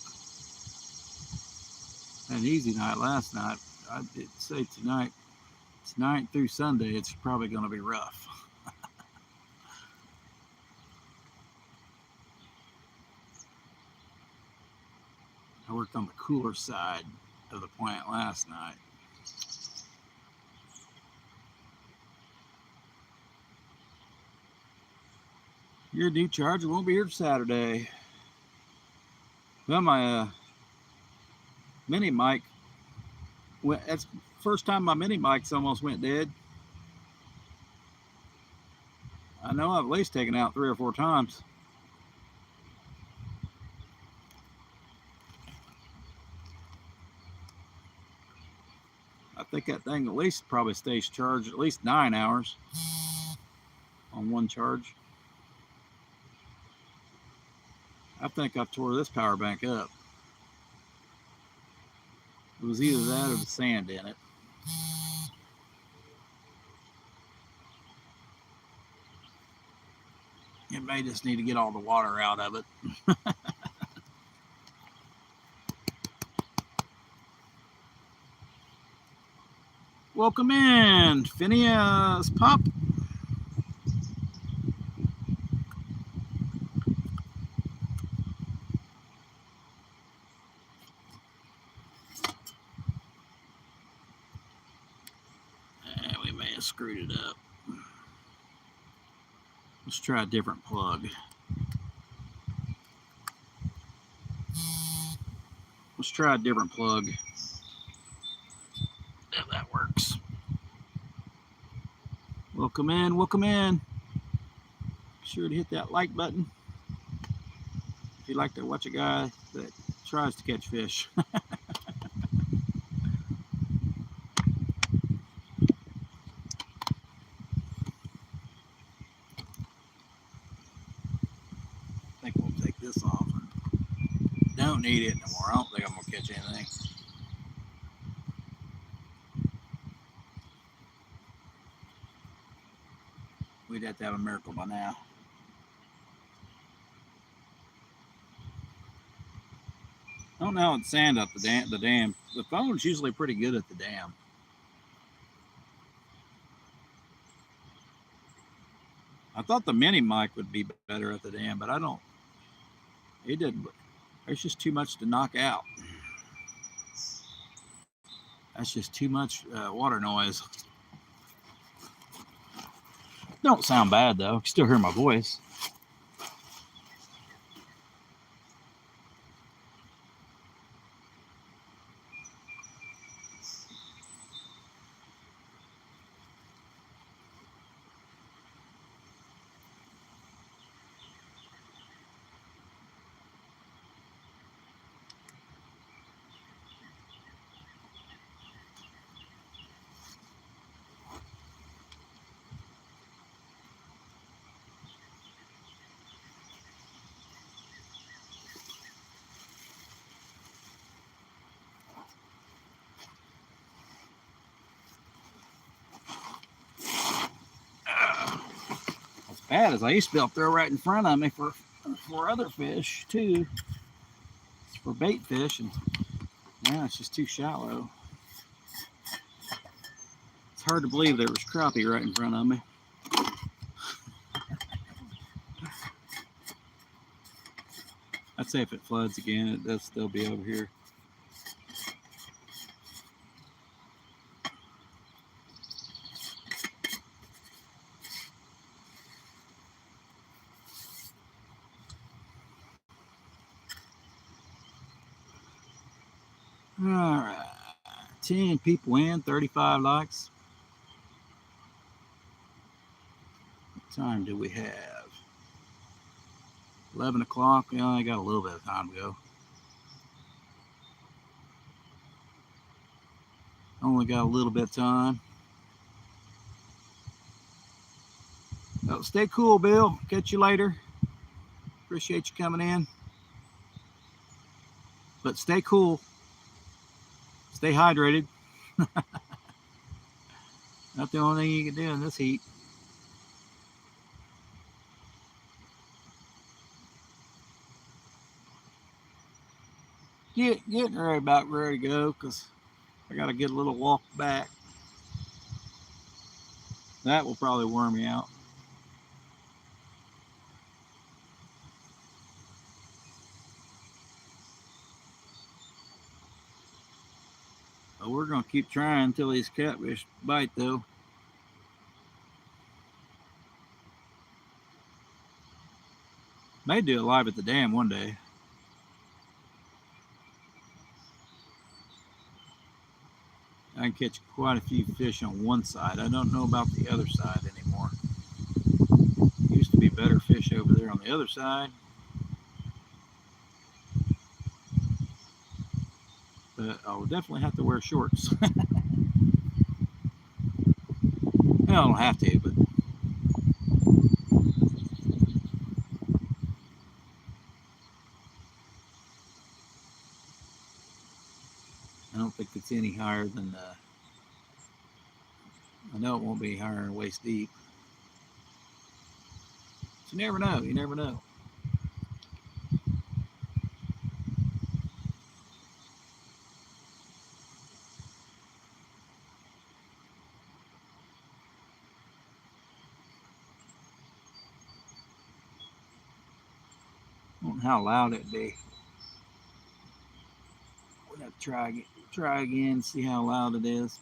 Had an easy night last night. I did say tonight through Sunday, it's probably going to be rough. I worked on the cooler side of the plant last night. Your new charger won't be here Saturday. Well, my mini mic that's the first time my mini mics almost went dead. I know I've at least taken out 3 or 4 times. I think that thing at least probably stays charged at least 9 hours on one charge. I think I tore this power bank up. It was either that or the sand in it. It may just need to get all the water out of it. Welcome in, Phineas Pop. We may have screwed it up. Let's try a different plug. Let's try a different plug. If that works. Welcome in, welcome in. Be sure to hit that like button if you'd like to watch a guy that tries to catch fish. I think we'll take this off. Don't need it anymore. I don't think I'm going to catch anything. We'd have to have a miracle by now. I don't know how it's sand up the dam. The phone's usually pretty good at the dam. I thought the mini mic would be better at the dam, but I don't. It didn't. There's just too much to knock out. That's just too much water noise. Don't sound bad though. You can still hear my voice. bad is I used to be able to throw right in front of me for other fish too. It's for bait fish, and now it's just too shallow. It's hard to believe there was crappie right in front of me. I'd say if it floods again, it does still be over here. All right, 10 people in, 35 likes. What time do we have? 11 o'clock. We only got a little bit of time to go. Only got a little bit of time. So stay cool, Bill. Catch you later. Appreciate you coming in. But stay cool. Stay hydrated. Not the only thing you can do in this heat. Getting ready to go because I got to get a little walk back. That will probably wear me out. But we're going to keep trying until these catfish bite, though. May do it live at the dam one day. I can catch quite a few fish on one side. I don't know about the other side anymore. Used to be better fish over there on the other side. But I'll definitely have to wear shorts. I don't have to, but I don't think it's any higher than I know it won't be higher than waist deep. But you never know. You never know. I don't know how loud it'd be. We'll have to try again, see how loud it is.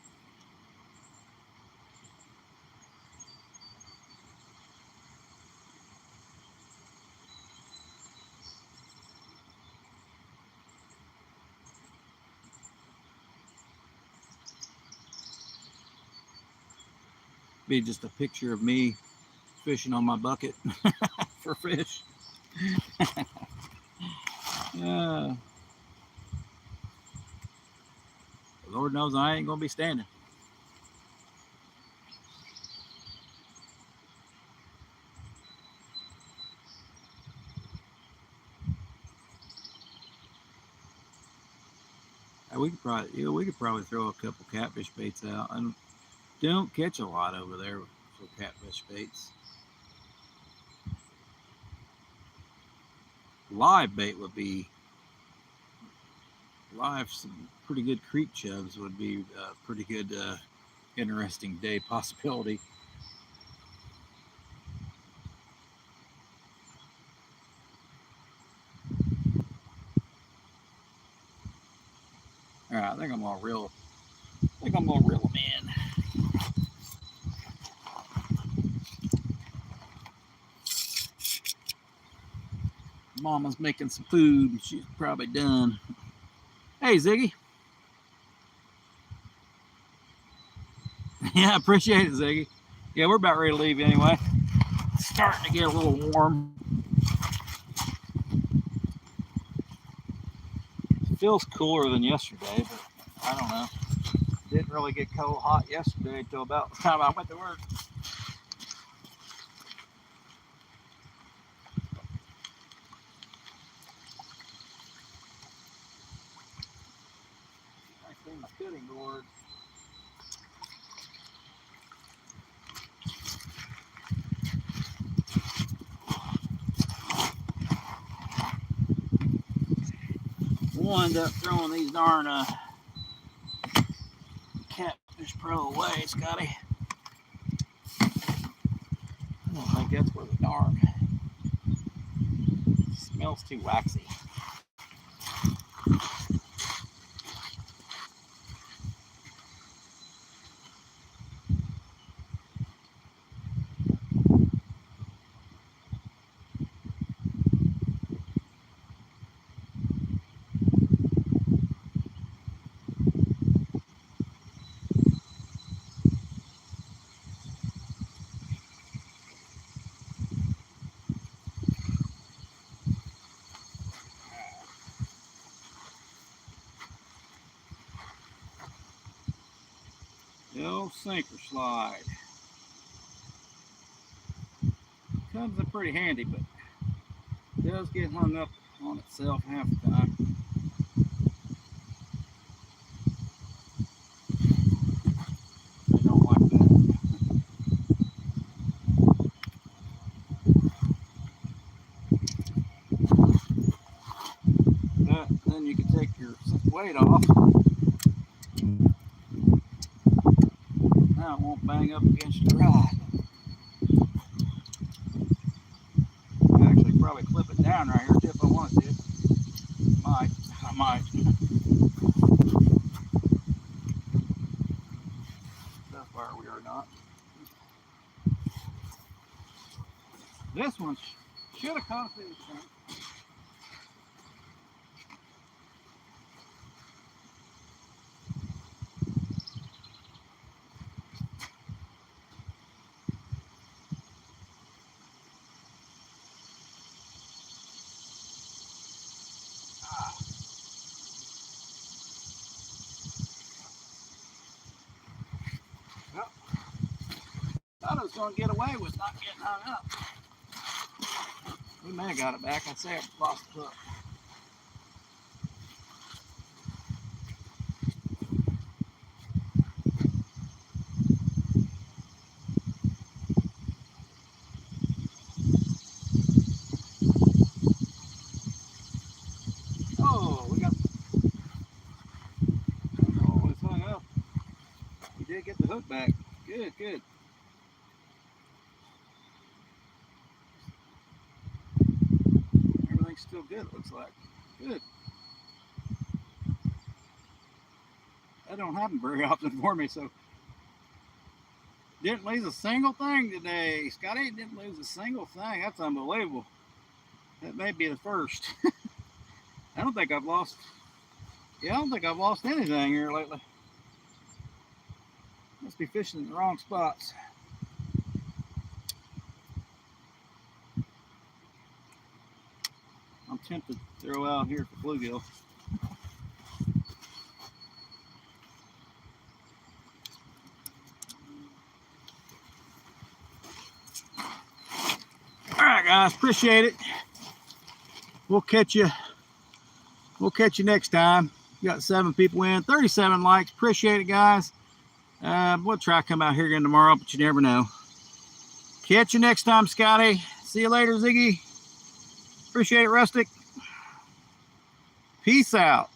Be just a picture of me fishing on my bucket for fish. Lord knows I ain't gonna be standing. We could probably throw a couple catfish baits out. I don't catch a lot over there for catfish baits. Live bait would be some pretty good creek chubs would be a pretty good interesting day possibility. All right, I think I'm gonna reel them in. Mama's making some food and she's probably done. Hey, Ziggy. Yeah, appreciate it, Ziggy. Yeah, we're about ready to leave anyway. It's starting to get a little warm. It feels cooler than yesterday, but I don't know. Didn't really get cold hot yesterday until about the time I went to work. I clean my cutting board. wind up throwing these darn Catfish Pro away, Scotty. I don't think that's where the darn smells too waxy. The old sinker slide. Comes in pretty handy, but it does get hung up on itself half the time. I don't like that. But then you can take your weight off. Now it won't bang up against your rod. Actually, probably clip it down right here too if I wanted to. I might. So far we are not. This one should have caught a fish. Thought I was going to get away with not getting hung up. We may have got it back. I'd say I lost the hook. Oh, we got. Oh, it's hung up. We did get the hook back. Good, good. Everything's still good, it looks like. Good. That don't happen very often for me, so. Didn't lose a single thing today. Scotty didn't lose a single thing. That's unbelievable. That may be the first. I don't think I've lost. Yeah, I don't think I've lost anything here lately. Must be fishing in the wrong spots. I'm tempted to throw out here for bluegill. All right, guys, appreciate it. We'll catch you next time. We got 7 people in, 37 likes. Appreciate it, guys. We'll try to come out here again tomorrow, but you never know. Catch you next time, Scotty. See you later, Ziggy. Appreciate it, Rustic. Peace out.